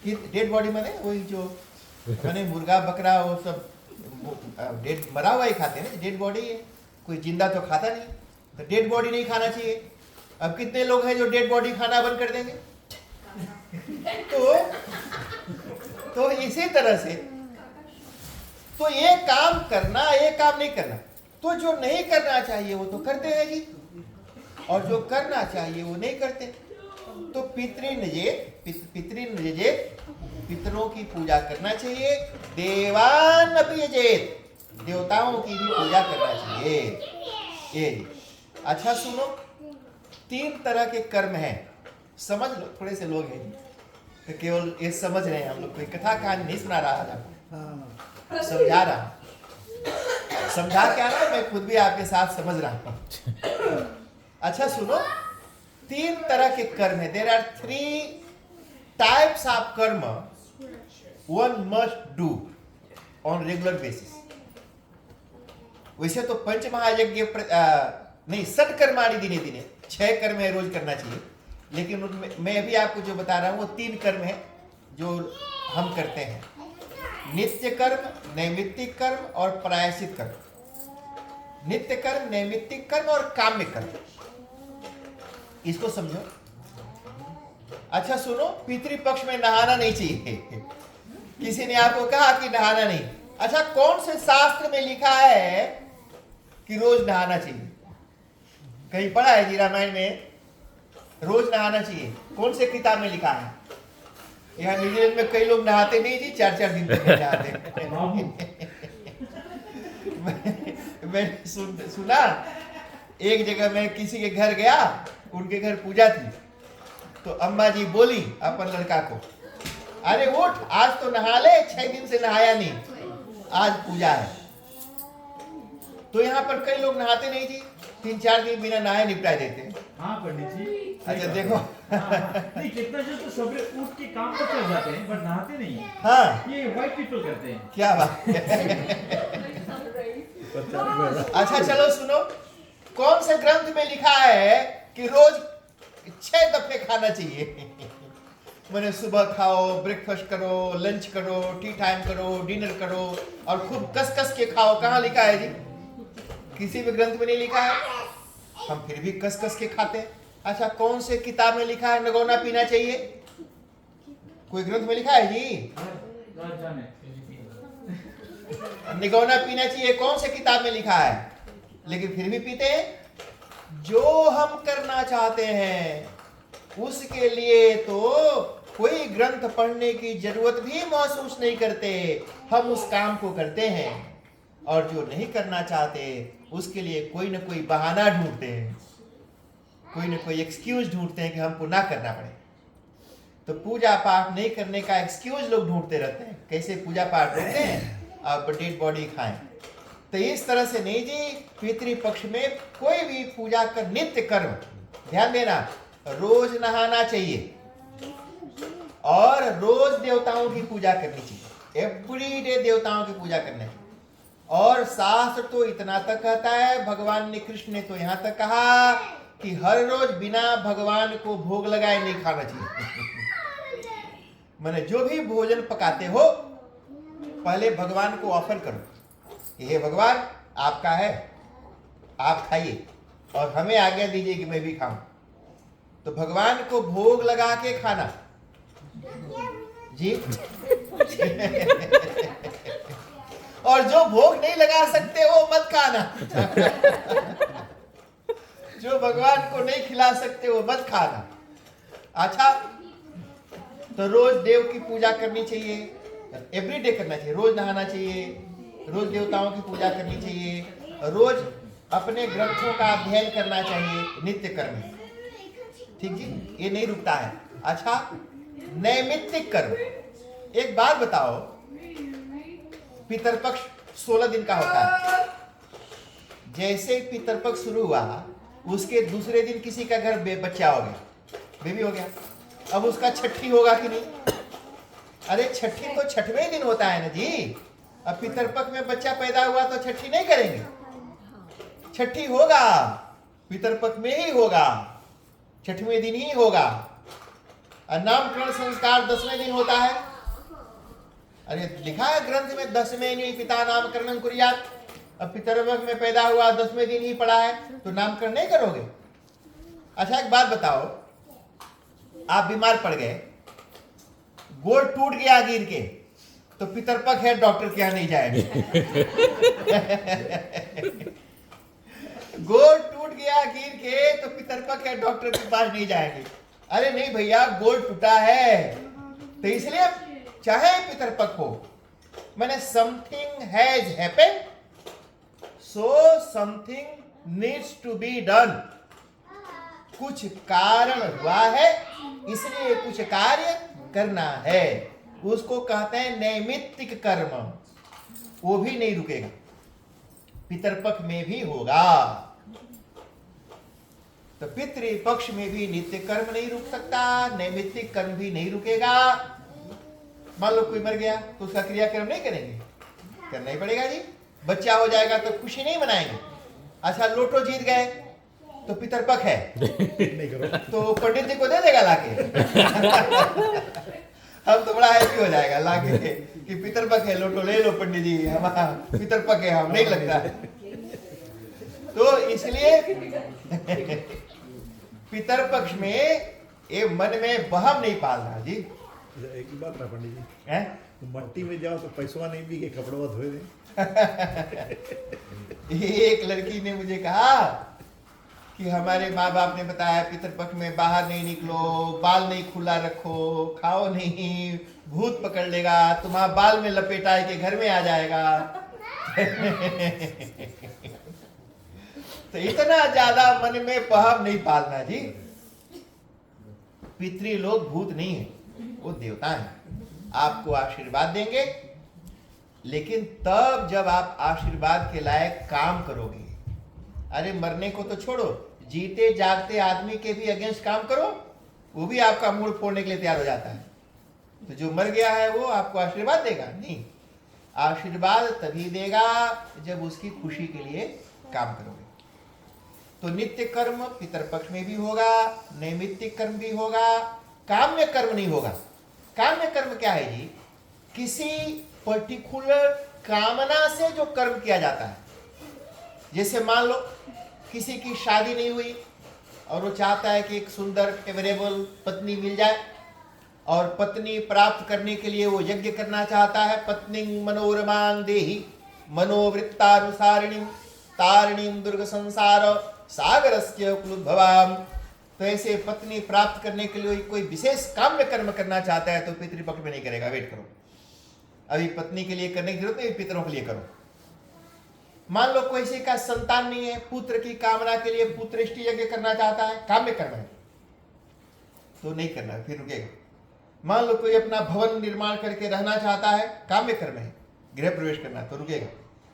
डेड बॉडी माने वही जो माने मुर्गा बकरा वो सब डेड मरा हुआ ही खाते हैं ना, डेड बॉडी है, कोई जिंदा तो खाता नहीं। तो डेड बॉडी नहीं खाना चाहिए। अब कितने लोग हैं जो डेड बॉडी खाना बंद कर देंगे। तो इसी तरह से तो ये काम करना, ये काम नहीं करना। तो जो नहीं करना चाहिए वो तो करते हैं जी, और जो करना चाहिए वो नहीं करते। तो पितृन यजेत, पितरों की पूजा करना चाहिए। देवान अपि यजेत, देवताओं की भी पूजा करना चाहिए। ये अच्छा सुनो, तीन तरह के कर्म हैं, समझ लो। थोड़े से लोग हैं तो केवल ये समझ रहे हैं, हम लोग कोई कथा कहानी नहीं सुना रहा आज आपको, समझा रहा। समझा क्या रहा, मैं खुद भी आपके साथ समझ रहा हूं। अच्छा सुनो, तीन तरह के कर्म है। देयर आर 3 टाइप्स ऑफ कर्म one must do on regular basis. वैसे तो पंच महायज्ञ नहीं, षट कर्माणि दिने दिने 6 कर्म है रोज करना चाहिए, लेकिन उनमें मैं अभी आपको जो बता रहा हूं वो 3 कर्म है जो हम करते हैं। नित्य कर्म, नैमित्तिक कर्म और प्रायश्चित कर्म। नित्य कर्म, नैमित्तिक कर्म और काम्य कर्म, इसको समझो। अच्छा सुनो, पितृपक्ष में नहाना नहीं चाहिए। किसी ने आपको कहा कि नहाना नहीं। अच्छा, कौन से शास्त्र में लिखा है कि रोज नहाना चाहिए? कहीं पढ़ा है जी रामायण में रोज नहाना चाहिए? कौन से किताब में लिखा है? यहाँ न्यूजीलैंड में कई लोग नहाते नहीं जी, 4-4 दिन तक नहाते। मैंने सुना, एक जगह मैं किसी के घर गया, उनके घर पूजा थी, तो अम्मा जी बोली अपन लड़का को, अरे उठ, आज तो नहा ले, 6 दिन से नहाया नहीं, आज पूजा है। तो यहाँ पर कई लोग नहाते नहीं जी, 3-4 दिन बिना नहाए निपटा देते हैं। हाँ पंडित जी। अच्छा देखो। नहीं कितना जो तो सवेरे उठ के काम पर चल जाते हैं बट नहाते नहीं है। हाँ ये व्हाइट पीपल करते हैं। क्या बात है। अच्छा चलो सुनो, कौन से ग्रंथ में लिखा है कि रोज 6 दफे खाना चाहिए? मैंने सुबह खाओ, ब्रेकफास्ट करो, लंच करो, टी टाइम करो, डिनर करो और खूब कस कस के खाओ। कहाँ लिखा है जी? किसी भी ग्रंथ में नहीं लिखा है, हम फिर भी कस कस के खाते हैं। अच्छा कौन से किताब में लिखा है नगौना पीना चाहिए? कोई ग्रंथ में लिखा है जी निगौना पीना चाहिए? कौन से किताब में लिखा है? लेकिन फिर भी पीते हैं। जो हम करना चाहते हैं उसके लिए तो कोई ग्रंथ पढ़ने की जरूरत भी महसूस नहीं करते, हम उस काम को करते हैं। और जो नहीं करना चाहते उसके लिए कोई ना कोई बहाना ढूंढते हैं, कोई ना कोई एक्सक्यूज ढूंढते हैं कि हमको ना करना पड़े। तो पूजा पाठ नहीं करने का एक्सक्यूज लोग ढूंढते रहते हैं। कैसे पूजा पाठ करते हैं आप डेड बॉडी खाएं। तो इस तरह से नहीं जी, पितृपक्ष में कोई भी पूजा का नित्य कर्म, ध्यान देना, रोज नहाना चाहिए और रोज देवताओं की पूजा करनी चाहिए। एवरी डे देवताओं की पूजा करनी चाहिए। और शास्त्र तो इतना तक कहता है, भगवान ने, कृष्ण ने तो यहाँ तक कहा कि हर रोज बिना भगवान को भोग लगाए नहीं खाना चाहिए। मैंने जो भी भोजन पकाते हो पहले भगवान को ऑफर करो, ये भगवान आपका है, आप खाइए और हमें आज्ञा दीजिए कि मैं भी खाऊं। तो भगवान को भोग लगा के खाना जी। और जो भोग नहीं लगा सकते वो मत खाना। जो भगवान को नहीं खिला सकते वो मत खाना। अच्छा तो रोज देव की पूजा करनी चाहिए, एवरीडे करना चाहिए, रोज नहाना चाहिए, रोज देवताओं की पूजा करनी चाहिए, रोज अपने ग्रंथों का अध्ययन करना चाहिए, नित्य कर्म। ठीक जी, ये नहीं रुकता है। अच्छा नैमित्तिक कर्म, एक बात बताओ, पितरपक्ष 16 दिन का होता है। जैसे पितरपक्ष शुरू हुआ उसके दूसरे दिन किसी का घर बच्चा हो गया, बेबी हो गया, अब उसका छठी होगा कि नहीं? अरे छठी तो छठवें दिन होता है ना जी। अब पितरपक्ष में बच्चा पैदा हुआ तो छठी नहीं करेंगे? छठी होगा, पितरपक्ष में ही होगा, छठवें दिन ही होगा। नामकरण संस्कार 10वें दिन होता है। अरे लिखा है ग्रंथ में 10वें दिन पिता नामकरण कुर्यात। अब पितरपक्ष में पैदा हुआ 10वें दिन ही पड़ा है तो नामकरण नहीं करोगे? अच्छा एक बात बताओ, आप बीमार पड़ गए, गोड़ टूट गया गिर के, तो पितरपक्ष है डॉक्टर के यहाँ नहीं जाएंगे। गोड़ टूट गया गिर के तो पितरपक्ष है डॉक्टर के पास नहीं जाएंगे। अरे नहीं भैया गोड़ टूटा है तो इसलिए चाहे पितरपक्ष हो, मैंने something has happened so something needs to be done. कुछ कारण हुआ है इसलिए कुछ कार्य करना है, उसको कहते हैं नैमित्तिक कर्म। वो भी नहीं रुकेगा, पितरपक्ष में भी होगा। तो पितृपक्ष में भी नित्य कर्म नहीं रुक सकता, नैमित्तिक कर्म भी नहीं रुकेगा। मान लो कोई मर गया तो उसका क्रियाक्रम नहीं करेंगे? करना ही पड़ेगा जी। बच्चा हो जाएगा तो खुशी नहीं मनाएंगे। अच्छा लोटो जीत गए तो पितरपक्ष है नहीं करो तो पंडित जी को दे देगा लाके। हम तो बड़ा हैप्पी हो जाएगा लाके कि पितरपक्ष है, लोटो ले लो पंडित जी, हमारा पितरपक्ष है, हम नहीं लगता है। तो इसलिए पितरपक्ष में ये मन में बहम नहीं पालना जी। एक ही बात ना पंडित जी, हैं? मट्टी में जाओ तो पैसवा नहीं भी के कपड़वा धोए दे। एक लड़की ने मुझे कहा कि हमारे माँ बाप ने बताया पितरपक्ष में बाहर नहीं निकलो, बाल नहीं खुला रखो, खाओ नहीं, भूत पकड़ लेगा, तुम्हारा बाल में लपेटा के घर में आ जाएगा। तो इतना ज्यादा मन में बहम नहीं पालना जी। पितृ लोग भूत नहीं है, वो देवता है, आपको आशीर्वाद देंगे लेकिन तब जब आप आशीर्वाद के लायक काम करोगे। अरे मरने को तो छोड़ो, जीते जागते आदमी के भी अगेंस्ट काम करो, वो भी आपका मूड फोड़ने के लिए तैयार हो जाता है। तो जो मर गया है वो आपको आशीर्वाद देगा? नहीं, आशीर्वाद तभी देगा जब उसकी खुशी के लिए काम करोगे। तो नित्य कर्म पितरपक्ष में भी होगा, नैमित्तिक कर्म भी होगा, काम्य कर्म नहीं होगा। काम्य कर्म क्या है जी? किसी पर्टिकुलर कामना से जो कर्म किया जाता है। जैसे मान लो किसी की शादी नहीं हुई और वो चाहता है कि एक सुंदर फेवरेबल पत्नी मिल जाए, और पत्नी प्राप्त करने के लिए वो यज्ञ करना चाहता है। पत्नी मनोरमां देहि मनोवृत्तानुसारिणीं तारिणीं दुर्ग संसार सागरस्य कुलुद्भवाम। तो ऐसे पत्नी प्राप्त करने के लिए कोई विशेष काम्य कर्म करना चाहता है तो पितृपक्ष में नहीं करेगा, वेट करो, अभी पत्नी के लिए करने की जरूरत नहीं, पितरों के लिए करो। मान लो कोई किसी का संतान नहीं है, पुत्र की कामना के लिए पुत्रेष्टि यज्ञ करना चाहता है, काम्य कर्म है, तो नहीं करना, फिर रुकेगा। मान लो कोई अपना भवन निर्माण करके रहना चाहता है, काम्य कर्म है, गृह प्रवेश करना, तो रुकेगा।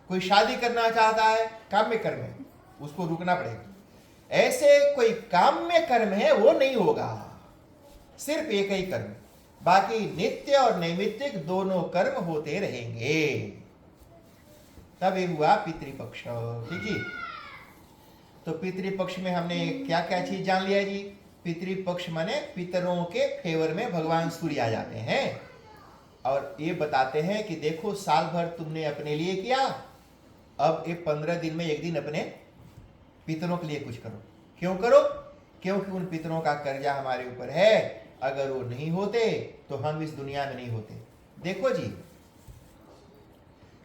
कोई शादी करना चाहता है, काम्य कर्म है, उसको रुकना पड़ेगा। ऐसे कोई काम्य कर्म है वो नहीं होगा, सिर्फ एक ही कर्म, बाकी नित्य और नैमित्तिक दोनों कर्म होते रहेंगे। तब ये हुआ पितृपक्ष। ठीक है, तो पितृपक्ष में हमने क्या क्या चीज जान लिया जी? पितृपक्ष माने पितरों के फेवर में भगवान सूर्य आ जाते हैं और ये बताते हैं कि देखो साल भर तुमने अपने लिए किया, अब ये 15 दिन में एक दिन अपने पितरों के लिए कुछ करो। क्यों करो? क्योंकि उन पितरों का कर्जा हमारे ऊपर है, अगर वो नहीं होते तो हम इस दुनिया में नहीं होते। देखो जी,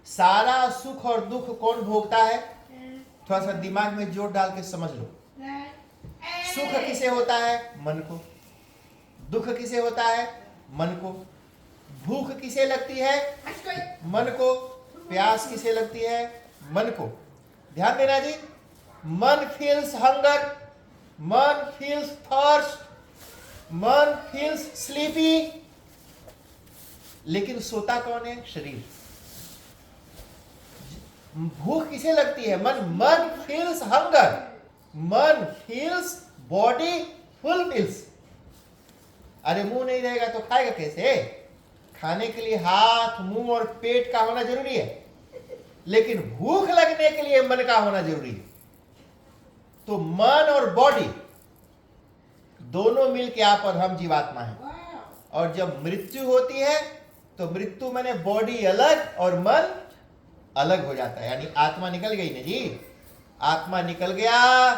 सारा सुख और दुख कौन भोगता है? थोड़ा सा दिमाग में जोर डाल के समझ लो। सुख किसे होता है? मन को। दुख किसे होता है? मन को। भूख किसे लगती है? मन को। प्यास किसे लगती है? मन को। ध्यान देना जी, मन फील्स हंगर, मन फील्स थर्स्ट, मन फील्स स्लीपी, लेकिन सोता कौन है? शरीर। भूख किसे लगती है? मन फील्स हंगर, मन फील्स, बॉडी फुलफिल्स। अरे मुंह नहीं रहेगा तो खाएगा कैसे? खाने के लिए हाथ, मुंह और पेट का होना जरूरी है, लेकिन भूख लगने के लिए मन का होना जरूरी है। तो मन और बॉडी दोनों मिलके आप और हम जीवात्मा हैं। और जब मृत्यु होती है तो मृत्यु माने बॉडी अलग और मन अलग हो जाता है, यानी आत्मा निकल गई ना जी। आत्मा निकल गया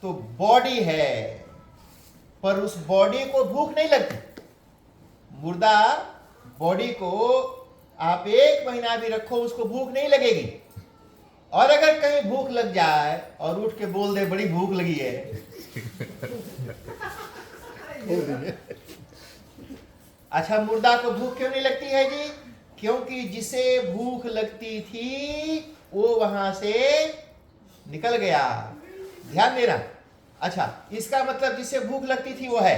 तो बॉडी है, पर उस बॉडी को भूख नहीं लगती। मुर्दा बॉडी को आप 1 महीना भी रखो, उसको भूख नहीं लगेगी। और अगर कहीं भूख लग जाए और उठ के बोल दे बड़ी भूख लगी है, अच्छा मुर्दा को भूख क्यों नहीं लगती है जी? क्योंकि जिसे भूख लगती थी वो वहां से निकल गया। ध्यान देना। अच्छा, इसका मतलब जिसे भूख लगती थी वो है,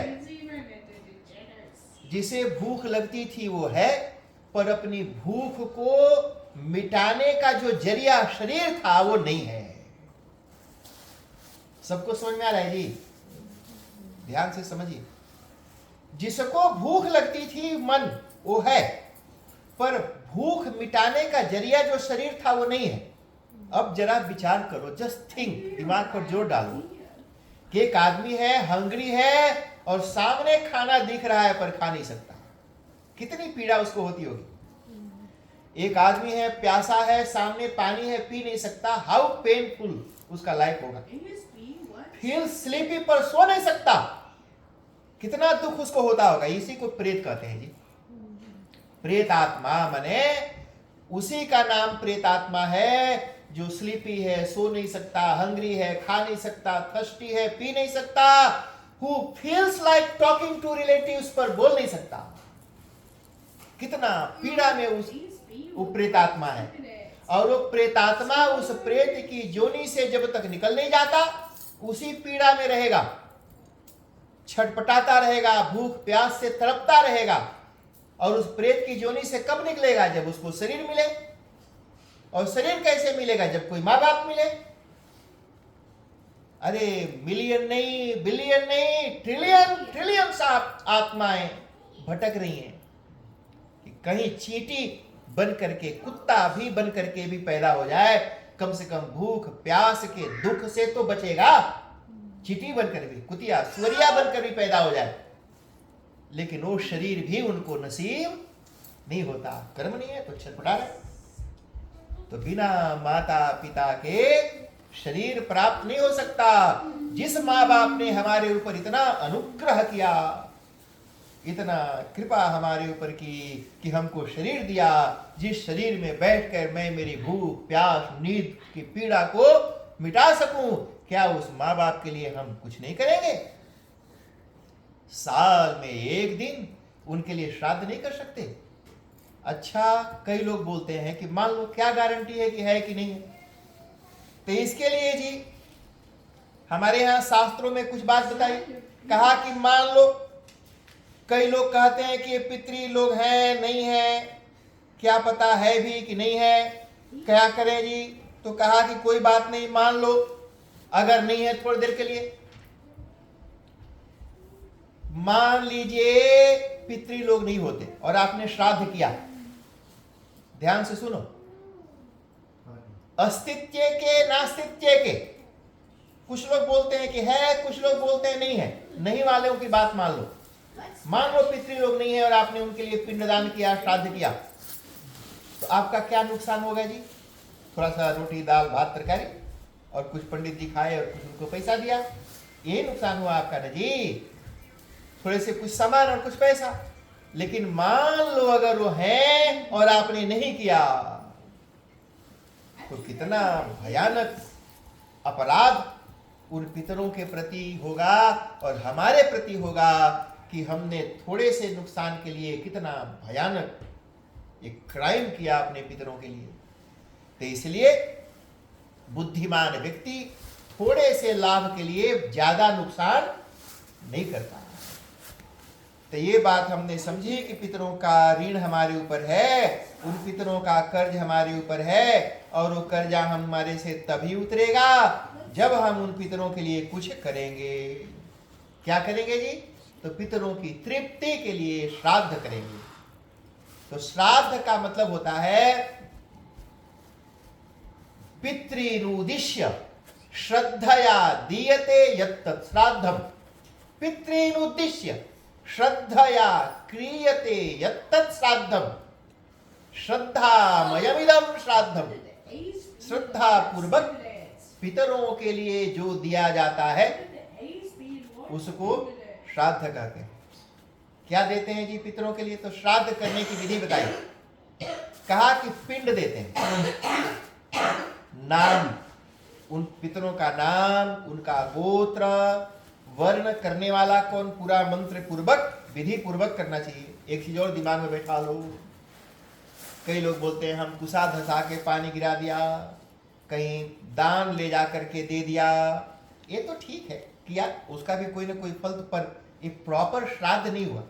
जिसे भूख लगती थी वो है, पर अपनी भूख को मिटाने का जो जरिया शरीर था वो नहीं है। सबको समझ में आ रहा है जी? ध्यान से समझिए। जिसको भूख लगती थी मन वो है, पर भूख मिटाने का जरिया जो शरीर था वो नहीं है। अब जरा विचार करो, जस्ट थिंक, दिमाग पर जोर डालो कि एक आदमी है, हंग्री है और सामने खाना दिख रहा है पर खा नहीं सकता, कितनी पीड़ा उसको होती होगी। एक आदमी है, प्यासा है, सामने पानी है, पी नहीं सकता, हाउ पेनफुल उसका लाइफ होगा। फील स्लीपी पर सो नहीं सकता, कितना दुख उसको होता होगा। इसी को प्रेत कहते हैं जी। प्रेत आत्मा माने उसी का नाम प्रेत आत्मा है जो स्लीपी है, सो नहीं सकता, हंग्री है, खा नहीं सकता, थर्स्टी है, पी नहीं सकता, who feels like talking to relatives पर बोल नहीं सकता। कितना पीड़ा में वो प्रेतात्मा है। और वो प्रेतात्मा उस प्रेत की जोनी से जब तक निकल नहीं जाता उसी पीड़ा में रहेगा, छटपटाता रहेगा, भूख प्यास से तड़पता रहेगा। और उस प्रेत की जोनी से कब निकलेगा? जब उसको शरीर मिले। और शरीर कैसे मिलेगा जब कोई माँ बाप मिले? अरे मिलियन नहीं, बिलियन नहीं, ट्रिलियन ट्रिलियन आत्माएं भटक रही हैं कि कहीं चींटी बन करके, कुत्ता भी बन करके भी पैदा हो जाए, कम से कम भूख प्यास के दुख से तो बचेगा। चींटी बनकर भी, कुतिया सुअरिया बनकर भी पैदा हो जाए, लेकिन वो शरीर भी उनको नसीब नहीं होता। कर्म नहीं है तो छटपटा रहे। तो बिना माता पिता के शरीर प्राप्त नहीं हो सकता। जिस माँ बाप ने हमारे ऊपर इतना अनुग्रह किया, इतना कृपा हमारे ऊपर की कि हमको शरीर दिया, जिस शरीर में बैठकर मैं मेरी भूख प्यास नींद की पीड़ा को मिटा सकूं, क्या उस माँ बाप के लिए हम कुछ नहीं करेंगे? साल में एक दिन उनके लिए श्राद्ध नहीं कर सकते? अच्छा, कई लोग बोलते हैं कि मान लो क्या गारंटी है कि नहीं है? तो इसके लिए जी हमारे यहाँ शास्त्रों में कुछ बात बताई। कहा कि मान लो कई लोग कहते हैं कि ये पितृ लोग हैं, नहीं है, क्या पता है भी कि नहीं है, क्या करें जी? तो कहा कि कोई बात नहीं, मान लो अगर नहीं है थोड़ी देर के लिए, मान लीजिए पितृ लोग नहीं होते और आपने श्राद्ध किया। ध्यान से सुनो, अस्तित्व के नास्तित्व के, कुछ लोग बोलते हैं कि है, कुछ लोग बोलते हैं नहीं है। नहीं वालों की बात मान लो, मान लो पितृ लोग नहीं है और आपने उनके लिए पिंडदान किया, श्राद्ध किया, तो आपका क्या नुकसान होगा जी? थोड़ा सा रोटी दाल भात तरकारी और कुछ पंडित जी खाए और कुछ उनको पैसा दिया, ये नुकसान हुआ आपका ना जी। थोड़े से कुछ सामान और कुछ पैसा। लेकिन मान लो अगर वो है और आपने नहीं किया, तो कितना भयानक अपराध उन पितरों के प्रति होगा और हमारे प्रति होगा कि हमने थोड़े से नुकसान के लिए कितना भयानक एक क्राइम किया अपने पितरों के लिए। तो इसलिए बुद्धिमान व्यक्ति थोड़े से लाभ के लिए ज्यादा नुकसान नहीं करता। तो ये बात हमने समझी कि पितरों का ऋण हमारे ऊपर है, उन पितरों का कर्ज हमारे ऊपर है, और वो कर्जा हमारे से तभी उतरेगा जब हम उन पितरों के लिए कुछ करेंगे। क्या करेंगे जी? तो पितरों की तृप्ति के लिए श्राद्ध करेंगे। तो श्राद्ध का मतलब होता है पितृनुद्दिश्य श्रद्धया दीयते यत्तत् श्राद्धम। पितृनुद्दिश्य श्रद्धया क्रियते यत्तत् श्राद्धम। श्रद्धामयमिदं श्राद्धम। श्रद्धा पूर्वक पितरों के लिए जो दिया जाता है उसको श्राद्ध कहते हैं। क्या देते हैं जी पितरों के लिए? तो श्राद्ध करने की विधि बताई। कहा कि पिंड देते हैं, नाम, उन पितरों का नाम, उनका गोत्र, वर्ण करने वाला कौन, पूरा मंत्र पूर्वक विधि पूर्वक करना चाहिए। एक चीज और दिमाग में बैठा लो, कई लोग बोलते हैं हम कुसा धसा के पानी गिरा दिया, कहीं दान ले जा करके दे दिया, ये तो ठीक है किया, उसका भी कोई ना कोई फल, पर एक प्रॉपर श्राद्ध नहीं हुआ।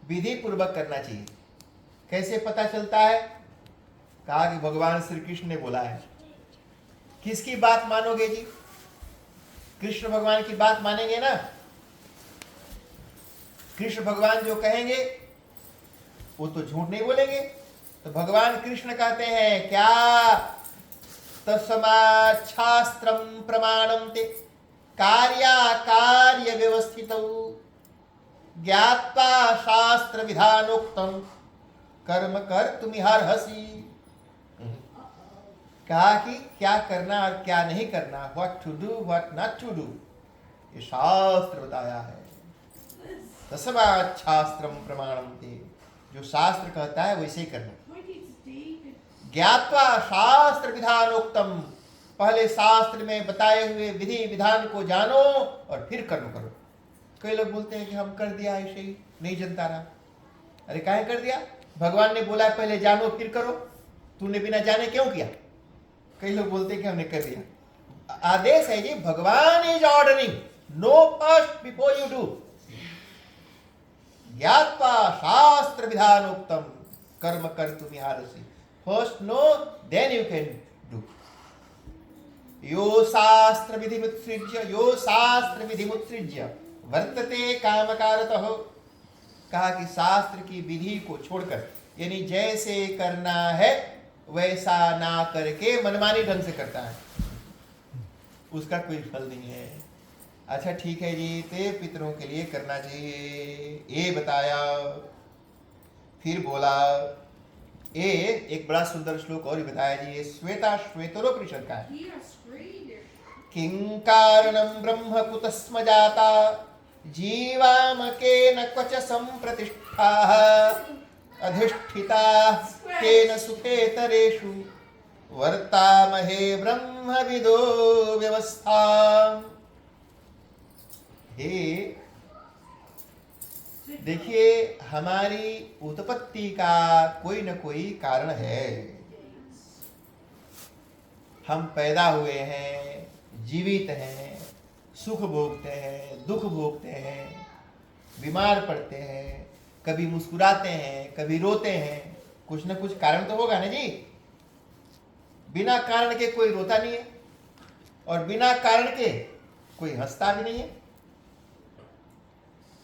विधि पूर्वक करना चाहिए। कैसे पता चलता है? कहा कि भगवान श्री कृष्ण ने बोला है। किसकी बात मानोगे जी? कृष्ण भगवान की बात मानेंगे ना। कृष्ण भगवान जो कहेंगे वो तो झूठ नहीं बोलेंगे। तो भगवान कृष्ण कहते हैं क्या? तस्मात् शास्त्रम प्रमाणम ते कार्य व्यवस्थितौ ज्ञात्वा शास्त्र विधानोक्तम कर्म कर्तुमिहार्हसि। कहा कि क्या करना और क्या नहीं करना, what to do what not to do, ये शास्त्र बताया है। तस्मात् शास्त्रम प्रमाणम ते, जो शास्त्र कहता है वैसे ही करना। ज्ञात्वा शास्त्र विधानोक्तम, पहले शास्त्र में बताए हुए विधि विधान को जानो और फिर कर्म करो। कई लोग बोलते हैं कि हम कर दिया ऐसे ही, नहीं जनता रहा। अरे काहे कर दिया? भगवान ने बोला पहले जानो फिर करो, तूने बिना जाने क्यों किया? कई लोग बोलते हैं कि हमने कर दिया। आदेश है जी, Bhagwan is ordering, know first before you do. ज्ञात्वा शास्त्र विधानोक्तम कर्म कर्तुमिहार्हसि। First know, then you can do. यो शास्त्र विधि मुत्सृज्य वर्तते कामकारतः। कहा कि शास्त्र की विधि को छोड़कर, यानी जैसे करना है वैसा ना करके मनमानी ढंग से करता है, उसका कोई फल नहीं है। अच्छा ठीक है जी, ते पितरों के लिए करना चाहिए, ये बताया। फिर बोला एक बड़ा सुंदर श्लोक और बताया जी, ये श्वेतरोपनिषद का है। किं कारणं ब्रह्म कुतस्म जाता जीवामकेन क्वच संप्रतिष्ठाः अधिष्ठिताः केन सुखेतरेषु वर्तामहे ब्रह्मविदो व्यवस्थाम्। हे देखिए, हमारी उत्पत्ति का कोई न कोई कारण है। हम पैदा हुए हैं, जीवित हैं, सुख भोगते हैं, दुख भोगते हैं, बीमार पड़ते हैं, कभी मुस्कुराते हैं, कभी रोते हैं। कुछ न कुछ कारण तो होगा ना जी। बिना कारण के कोई रोता नहीं है और बिना कारण के कोई हंसता भी नहीं है।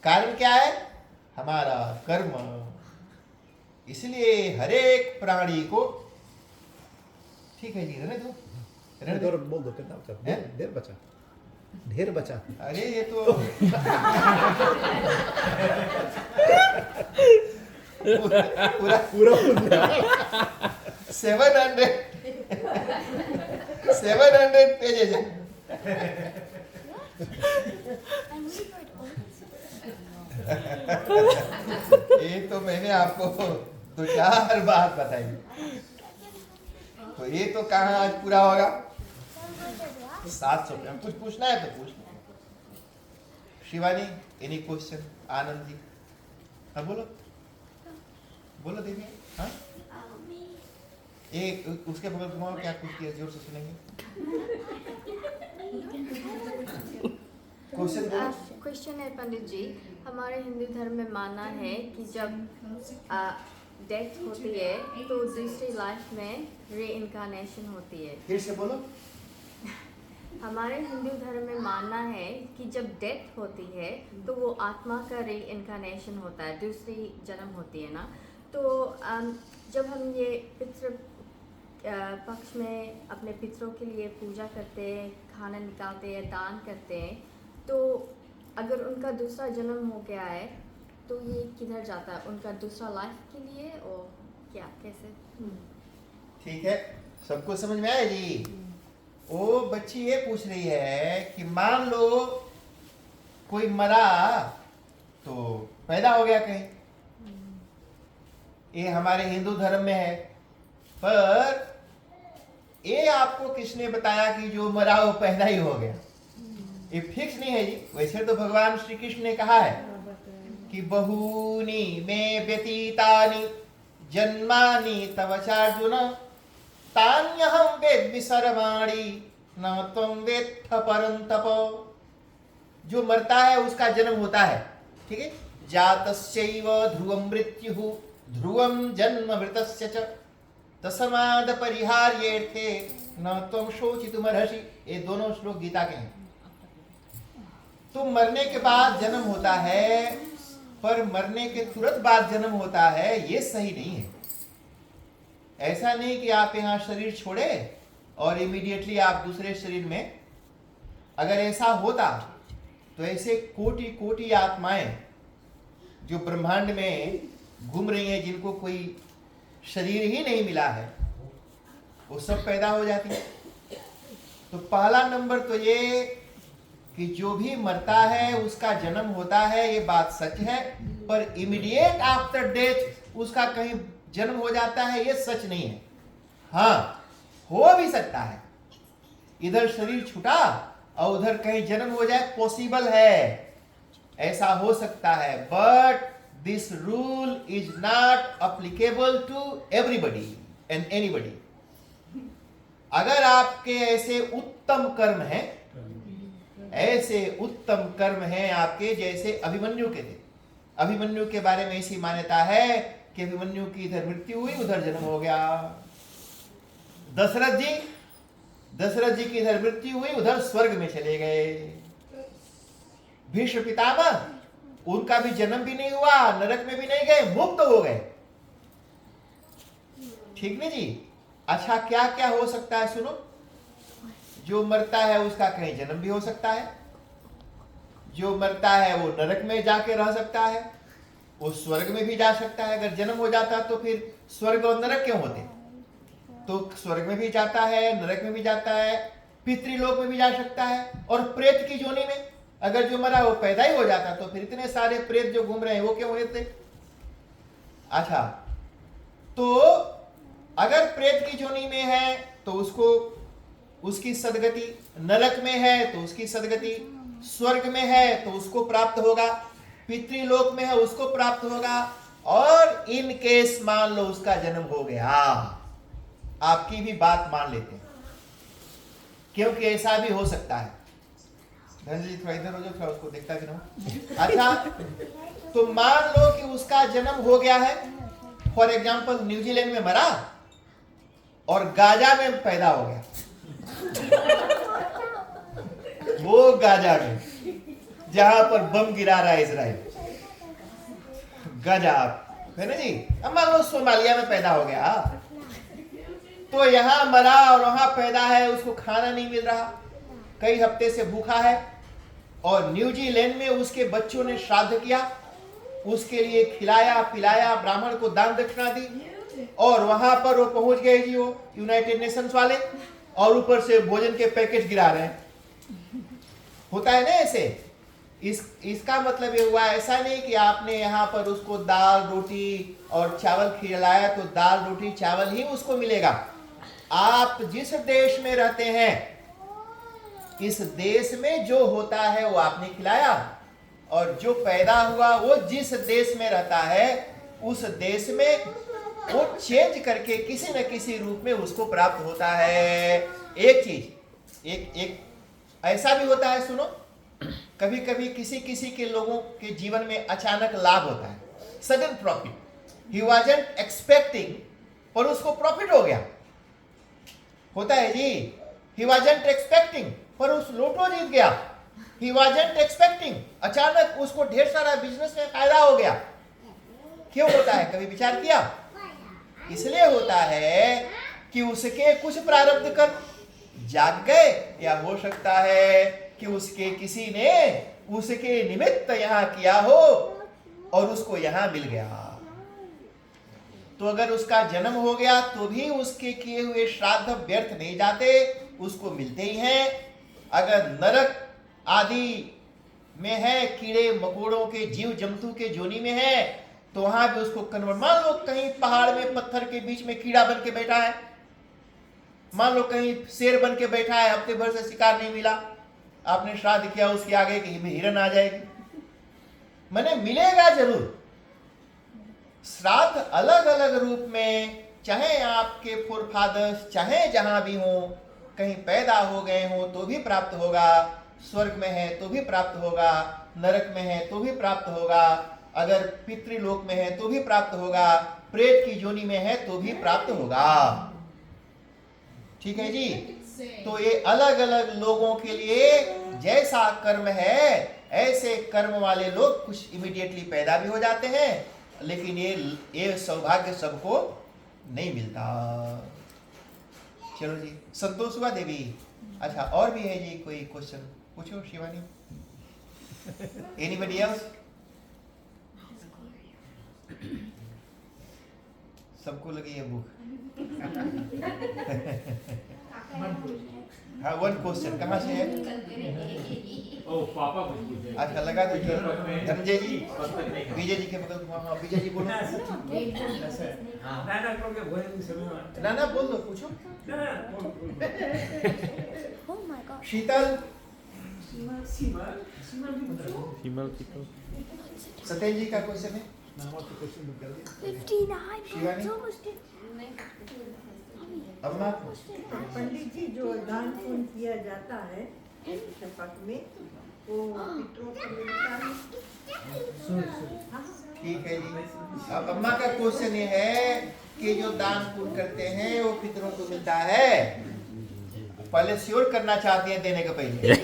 कारण क्या है? हमारा कर्म। इसलिए हर एक प्राणी को, ठीक है जी, रहने दो, रहने दो। बोल दो कितना बचा? ढेर बचा, ढेर बचा। अरे ये तो पूरा पूरा 700 पेजेज है। ये तो मैंने आपको 2-4 बात बताई, तो ये तो कहाँ आज पूरा होगा। 700 पे। कुछ पूछना है तो पूछ। Shivani, any question? आनंद जी, हाँ बोलो बोलो देवी। हाँ, एक उसके बगल घुमाओ, क्या कुछ किया, जोर से सुनेंगे। क्वेश्चन बोलो। क्वेश्चन है पंडित जी, हमारे हिंदू धर्म में माना है कि जब डेथ होती है तो दूसरी लाइफ में रीइंकार्नेशन होती है। फिर से बोलो। हमारे हिंदू धर्म में मानना है कि जब डेथ होती है तो वो आत्मा का रीइंकार्नेशन होता है, दूसरी जन्म होती है ना। तो जब हम ये पितृ पक्ष में अपने पितरों के लिए पूजा करते हैं, खाना निकालते हैं, दान करते हैं, तो अगर उनका दूसरा जन्म हो गया है तो ये किधर जाता है? उनका दूसरा लाइफ के लिए, और क्या, कैसे? ठीक है, सबको समझ में आया जी। वो बच्ची ये पूछ रही है कि मान लो कोई मरा तो पैदा हो गया कहीं, ये हमारे हिंदू धर्म में है। पर ये आपको किसने बताया कि जो मरा वो पैदा ही हो गया? ये फिक्स नहीं है जी। वैसे तो भगवान श्री कृष्ण ने कहा है कि बहूनि में व्यतीतानि जन्मानि तव चार्जुन तान्यहं वेद्मि सर्वाणि न त्वं वेत्थ परन्तप। जो मरता है उसका जन्म होता है, ठीक है। जातस्यैव ध्रुवं मृत्युः ध्रुवं जन्म मृतस्य च तस्माद् परिहार्येऽर्थे न त्वं शोचितुमर्हसि। ये दोनों श्लोक गीता के हैं। तो मरने के बाद जन्म होता है, पर मरने के तुरंत बाद जन्म होता है, ये सही नहीं है। ऐसा नहीं कि आप यहाँ शरीर छोड़े और इमीडिएटली आप दूसरे शरीर में, अगर ऐसा होता तो ऐसे कोटि कोटि आत्माएं जो ब्रह्मांड में घूम रही हैं, जिनको कोई शरीर ही नहीं मिला है, वो सब पैदा हो जाती है। तो पहला नंबर तो ये कि जो भी मरता है उसका जन्म होता है, ये बात सच है। पर इमीडिएट आफ्टर डेथ उसका कहीं जन्म हो जाता है, ये सच नहीं है। हाँ, हो भी सकता है, इधर शरीर छूटा और उधर कहीं जन्म हो जाए, पॉसिबल है, ऐसा हो सकता है। But this rule is not applicable to everybody and anybody. अगर आपके ऐसे उत्तम कर्म हैं, ऐसे उत्तम कर्म हैं आपके, जैसे अभिमन्यु के थे। अभिमन्यु के बारे में ऐसी मान्यता है कि अभिमन्यु की इधर मृत्यु हुई, उधर जन्म हो गया। दशरथ जी की इधर मृत्यु हुई, उधर स्वर्ग में चले गए। भीष्म पितामह, उनका भी जन्म भी नहीं हुआ, नरक में भी नहीं गए, मुक्त हो गए। ठीक नहीं जी? अच्छा, क्या क्या हो सकता है सुनो। जो मरता है उसका कहीं जन्म भी हो सकता है, जो मरता है वो नरक में जाके रह सकता है, वो स्वर्ग में भी जा सकता है। अगर जन्म हो जाता तो फिर स्वर्ग और नरक क्यों होते? तो स्वर्ग में भी जाता है, नरक में भी जाता है, पितृलोक में भी जा सकता है, और प्रेत की जोनी में अगर जो मरा वो पैदा ही हो जाता तो फिर इतने सारे प्रेत जो घूम रहे हैं वो क्यों हुए थे? अच्छा, तो अगर प्रेत की जोनी में है तो उसको उसकी सदगति, नरक में है तो उसकी सदगति, स्वर्ग में है तो उसको प्राप्त होगा, पितृलोक में है उसको प्राप्त होगा, और इन केस मान लो उसका जन्म हो गया, आपकी भी बात मान लेते हैं, क्योंकि ऐसा भी हो सकता है। धनजी थोड़ा इधर हो जाओ, थोड़ा उसको देखता भी ना। अच्छा, तो मान लो कि उसका जन्म हो गया है, फॉर एग्जाम्पल न्यूजीलैंड में मरा और गाजा में पैदा हो गया। वो गाजा में जहां पर बम गिरा रहा है इजराइल, गाजा है ना जी। अब मान लो सोमालिया में पैदा हो गया, तो यहां मरा और वहां पैदा है, उसको खाना नहीं मिल रहा, कई हफ्ते से भूखा है, और न्यूजीलैंड में उसके बच्चों ने श्राद्ध किया, उसके लिए खिलाया पिलाया, ब्राह्मण को दान दक्षिणा दी, और वहां पर वो पहुंच गए जी, वो यूनाइटेड नेशंस वाले, और ऊपर से भोजन के पैकेट गिरा रहे हैं। होता है ना ऐसे। इसका मतलब ये हुआ, ऐसा नहीं कि आपने यहाँ पर उसको दाल रोटी और चावल खिलाया तो दाल रोटी चावल ही उसको मिलेगा। आप जिस देश में रहते हैं, इस देश में जो होता है वो आपने खिलाया, और जो पैदा हुआ वो जिस देश में रहता है उस देश में वो चेंज करके किसी न किसी रूप में उसको प्राप्त होता है। एक चीज एक ऐसा भी होता है, सुनो, कभी कभी किसी किसी के लोगों के जीवन में अचानक लाभ होता है, sudden profit, he wasn't expecting, पर उसको प्रॉफिट हो गया। होता है जी, ही वाजंट एक्सपेक्टिंग, पर उस लोटो जीत गया, ही वाजंट एक्सपेक्टिंग, अचानक उसको ढेर सारा बिजनेस में फायदा हो गया। क्यों होता है, कभी विचार किया? इसलिए होता है कि उसके कुछ प्रारब्ध कर जाग गए, या हो सकता है कि उसके किसी ने उसके निमित्त यहां किया हो और उसको यहां मिल गया। तो अगर उसका जन्म हो गया तो भी उसके किए हुए श्राद्ध व्यर्थ नहीं जाते, उसको मिलते ही हैं। अगर नरक आदि में है, कीड़े मकोड़ों के जीव जंतु के जोनी में है, तो वहां भी उसको कन्वर्ट, मान लो कहीं पहाड़ में पत्थर के बीच में कीड़ा बन के बैठा है, मान लो कहीं शेर बन के बैठा है, हफ्ते भर से शिकार नहीं मिला, आपने श्राद्ध किया, उसके आगे कहीं भी हिरन आ जाएगी, मैंने मिलेगा जरूर। श्राद्ध अलग अलग रूप में, चाहे आपके फोरफादर्स चाहे जहां भी हो, कहीं पैदा हो गए हो तो भी प्राप्त होगा, स्वर्ग में है तो भी प्राप्त होगा, नरक में है तो भी प्राप्त होगा, अगर पितृलोक में है तो भी प्राप्त होगा, प्रेत की जोनी में है तो भी प्राप्त होगा। ठीक है जी। तो ये अलग अलग लोगों के लिए जैसा कर्म है, ऐसे कर्म वाले लोग कुछ इमीडिएटली पैदा भी हो जाते हैं, लेकिन ये सौभाग्य सबको नहीं मिलता। चलो जी, संतोष हुआ देवी? अच्छा, और भी है जी कोई क्वेश्चन? पूछो शिवानी। Anybody else? सबको लगी है भूख? हाँ, वन क्वेश्चन कहाँ से है? ओ पापा कुछ पूछे। अच्छा, लगा दीजिए। धनंजय जी, विजय जी के बगल में। हाँ, विजय जी बोलो। ना ना बोल दो, पूछो। शीतल, सत्येंद्र जी का क्वेश्चन है। शिवानी, अम्मा, पंडित जी, जो दान पुण्य किया जाता है शपथ में, ठीक है जी। अब अम्मा का क्वेश्चन ये है कि जो दान पुण्य करते हैं वो पितरों को मिलता है, पहले श्योर करना चाहती है देने के पहले।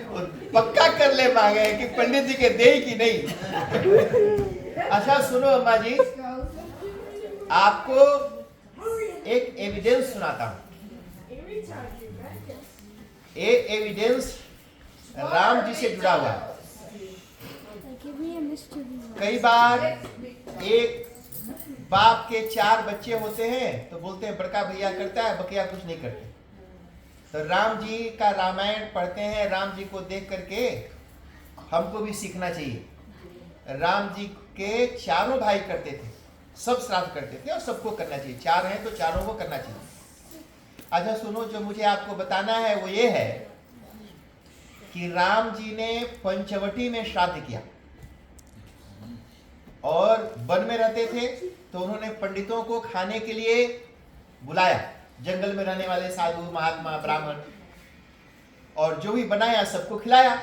और पक्का कर ले मांगे कि पंडित जी के दे कि नहीं। अच्छा सुनो अम्मा जी, आपको एक एविडेंस सुनाता हूं। ये एविडेंस राम जी से जुड़ा हुआ है। कई बार एक बाप के 4 बच्चे होते हैं तो बोलते हैं बड़का भैया करता है, बकिया कुछ नहीं करते। तो राम जी का रामायण पढ़ते हैं, राम जी को देख करके हमको भी सीखना चाहिए। राम जी के 4 भाई करते थे, सब श्राद्ध करते थे और सबको करना चाहिए। 4 हैं तो 4 को करना चाहिए। अच्छा सुनो, जो मुझे आपको बताना है वो ये है कि राम जी ने पंचवटी में श्राद्ध किया और वन में रहते थे तो उन्होंने पंडितों को खाने के लिए बुलाया, जंगल में रहने वाले साधु महात्मा ब्राह्मण, और जो भी बनाया सबको खिलाया।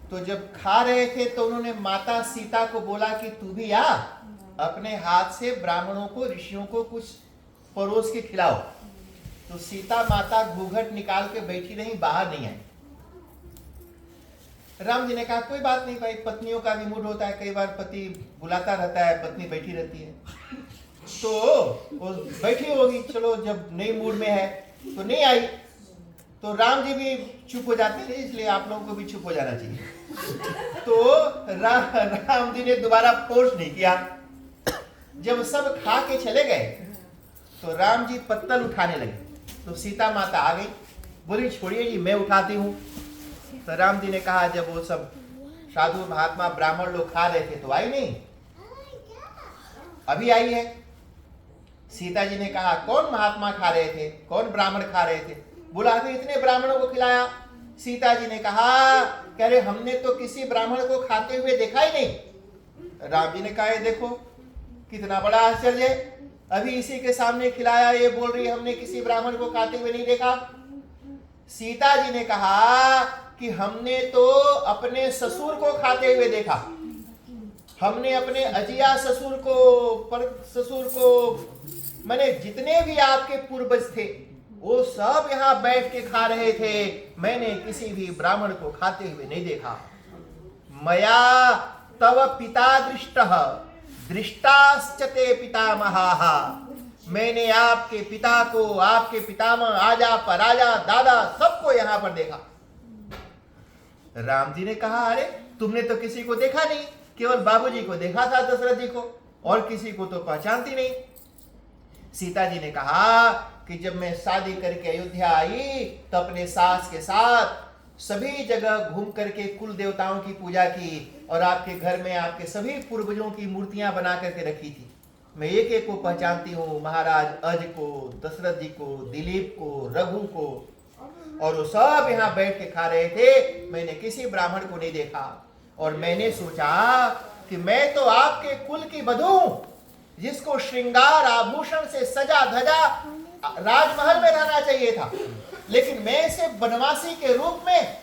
तो जब खा रहे थे तो उन्होंने माता सीता को बोला कि तू भी आ, अपने हाथ से ब्राह्मणों को ऋषियों को कुछ परोस के खिलाओ। तो सीता माता घूंघट निकाल के बैठी रही, बाहर नहीं आई। राम जी ने कहा कोई बात नहीं भाई, पत्नियों का भी मूड होता है, कई बार पति बुलाता रहता है, पत्नी बैठी रहती है, तो वो बैठी होगी, चलो जब नई मूड में है तो नहीं आई। तो राम जी भी चुप हो जाते हैं, इसलिए आप लोगों को भी चुप हो जाना चाहिए। तो राम जी ने दोबारा फोर्स नहीं किया। जब सब खा के चले गए तो राम जी पत्तल उठाने लगे, तो सीता माता आ गई, बोली छोड़िए जी मैं उठाती हूँ। तो राम जी ने कहा जब वो सब साधु महात्मा ब्राह्मण लोग खा रहे थे तो आई नहीं, अभी आई है। सीता जी ने कहा कौन महात्मा खा रहे थे, कौन ब्राह्मण खा रहे थे? बोला अभी इतने ब्राह्मणों को खिलाया। सीता जी ने कहा कह रहे हमने तो किसी ब्राह्मण को खाते हुए देखा ही नहीं। राम जी ने कहा ये देखो कितना बड़ा आश्चर्य है, अभी इसी के सामने खिलाया, ये बोल रही हमने किसी ब्राह्मण को खाते हुए नहीं देखा। सीता जी ने कहा कि हमने तो अपने ससुर को खाते हुए देखा, हमने अपने अजिया ससुर को, पर ससुर को, मैंने जितने भी आपके पूर्वज थे वो सब यहाँ बैठ के खा रहे थे, मैंने किसी भी ब्राह्मण को खाते हुए नहीं देखा। मया तव पिता दृष्टः दृष्टाश्चते पितामहाः, मैंने आपके पिता को, आपके पितामह, आजा पराजा दादा सबको यहां पर देखा। राम जी ने कहा अरे तुमने तो किसी को देखा नहीं, केवल बाबूजी को देखा था, दशरथ जी को, और किसी को तो पहचानती नहीं। सीता जी ने कहा कि जब मैं शादी करके अयोध्या आई तो अपने सास के साथ सभी जगह घूम करके कुल देवताओं की पूजा की, और आपके घर में आपके सभी पूर्वजों की मूर्तियां बना करके रखी थी। मैं एक एक को पहचानती हूँ, महाराज अज को, दशरथ जी को, दिलीप को, रघु को, और वो सब यहाँ बैठ के खा रहे थे, मैंने किसी ब्राह्मण को नहीं देखा। और मैंने सोचा कि मैं तो आपके कुल की वधू हूं, जिसको श्रृंगार आभूषण से सजा धजा राजमहल में रहना चाहिए था, लेकिन मैं ऐसे बनवासी के रूप में,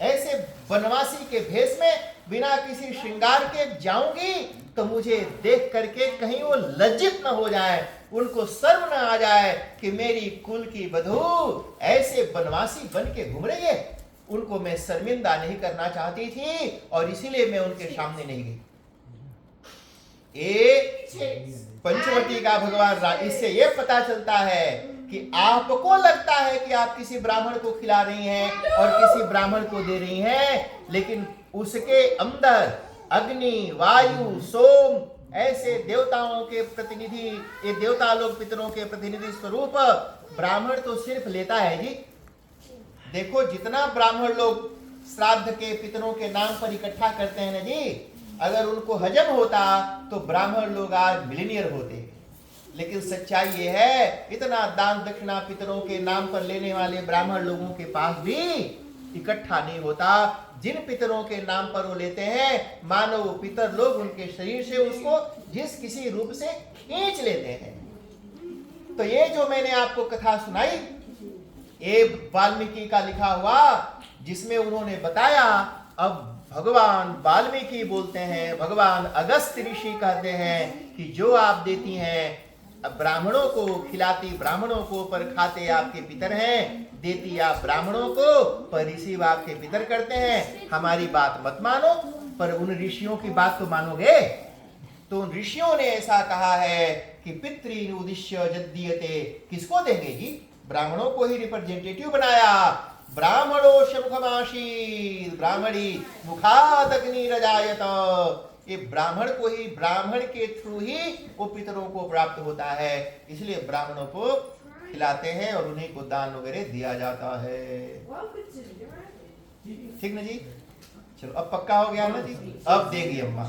ऐसे बनवासी के भेष में बिना किसी श्रृंगार के जाऊंगी तो मुझे देख करके कहीं वो लज्जित न हो जाए, उनको शर्म न आ जाए कि मेरी कुल की वधू ऐसे बनवासी बन के घूम रही है। उनको मैं शर्मिंदा नहीं करना चाहती थी और इसीलिए मैं उनके सामने नहीं गई। पंचवटी का भगवान, इससे ये पता चलता है कि आपको लगता है कि आप किसी ब्राह्मण को खिला रही हैं और किसी ब्राह्मण को दे रही हैं, लेकिन उसके अंदर अग्नि, वायु, सोम ऐसे देवताओं के प्रतिनिधि, ये देवता लोग पितरों के प्रतिनिधि स्वरूप ब्राह्मण तो सिर्फ लेता है जी। देखो जितना ब्राह्मण लोग श्राद्ध के पितरों के नाम पर इकट्ठा करते हैं ना जी, अगर उनको हजम होता तो ब्राह्मण लोग आज मिलीनियर होते। लेकिन सच्चाई ये है, इतना दान दक्षिणा पितरों के नाम पर लेने वाले ब्राह्मण लोगों के पास भी इकट्ठा नहीं होता। जिन पितरों के नाम पर वो लेते हैं, मानो वो पितर लोग उनके शरीर से उसको जिस किसी रूप से खींच लेते हैं। तो ये जो मैंने आपको कथा सुनाई, ये वाल्मीकि का लिखा हुआ, जिसमें उन्होंने बताया, अब भगवान वाल्मीकि बोलते हैं, भगवान अगस्त्य ऋषि कहते हैं कि जो आप देती हैं ब्राह्मणों को, खिलाती ब्राह्मणों को, पर खाते आपके पितर हैं, देती आप ब्राह्मणों को, पर रिसीव आपके पितर करते हैं। हमारी बात मत मानो, पर उन ऋषियों की बात तो मानोगे। तो उन ऋषियों ने ऐसा कहा है कि पितृन उद्दिश्य जद्दीयते, किसको देंगे जी? ब्राह्मणों को ही रिप्रेजेंटेटिव बनाया। ब्राह्मणो शमुखमाशी, ब्राह्मणी मुखादग्नि रजायत। ये ब्राह्मण को ही, ब्राह्मण के थ्रू ही वो पितरों को प्राप्त होता है। इसलिए ब्राह्मणों को खिलाते हैं और उन्हीं को दान वगैरह दिया जाता है। ठीक ना जी? चलो अब पक्का हो गया ना जी? अब देगी अम्मा।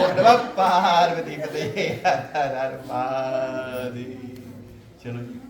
और पार्वती चलो जी।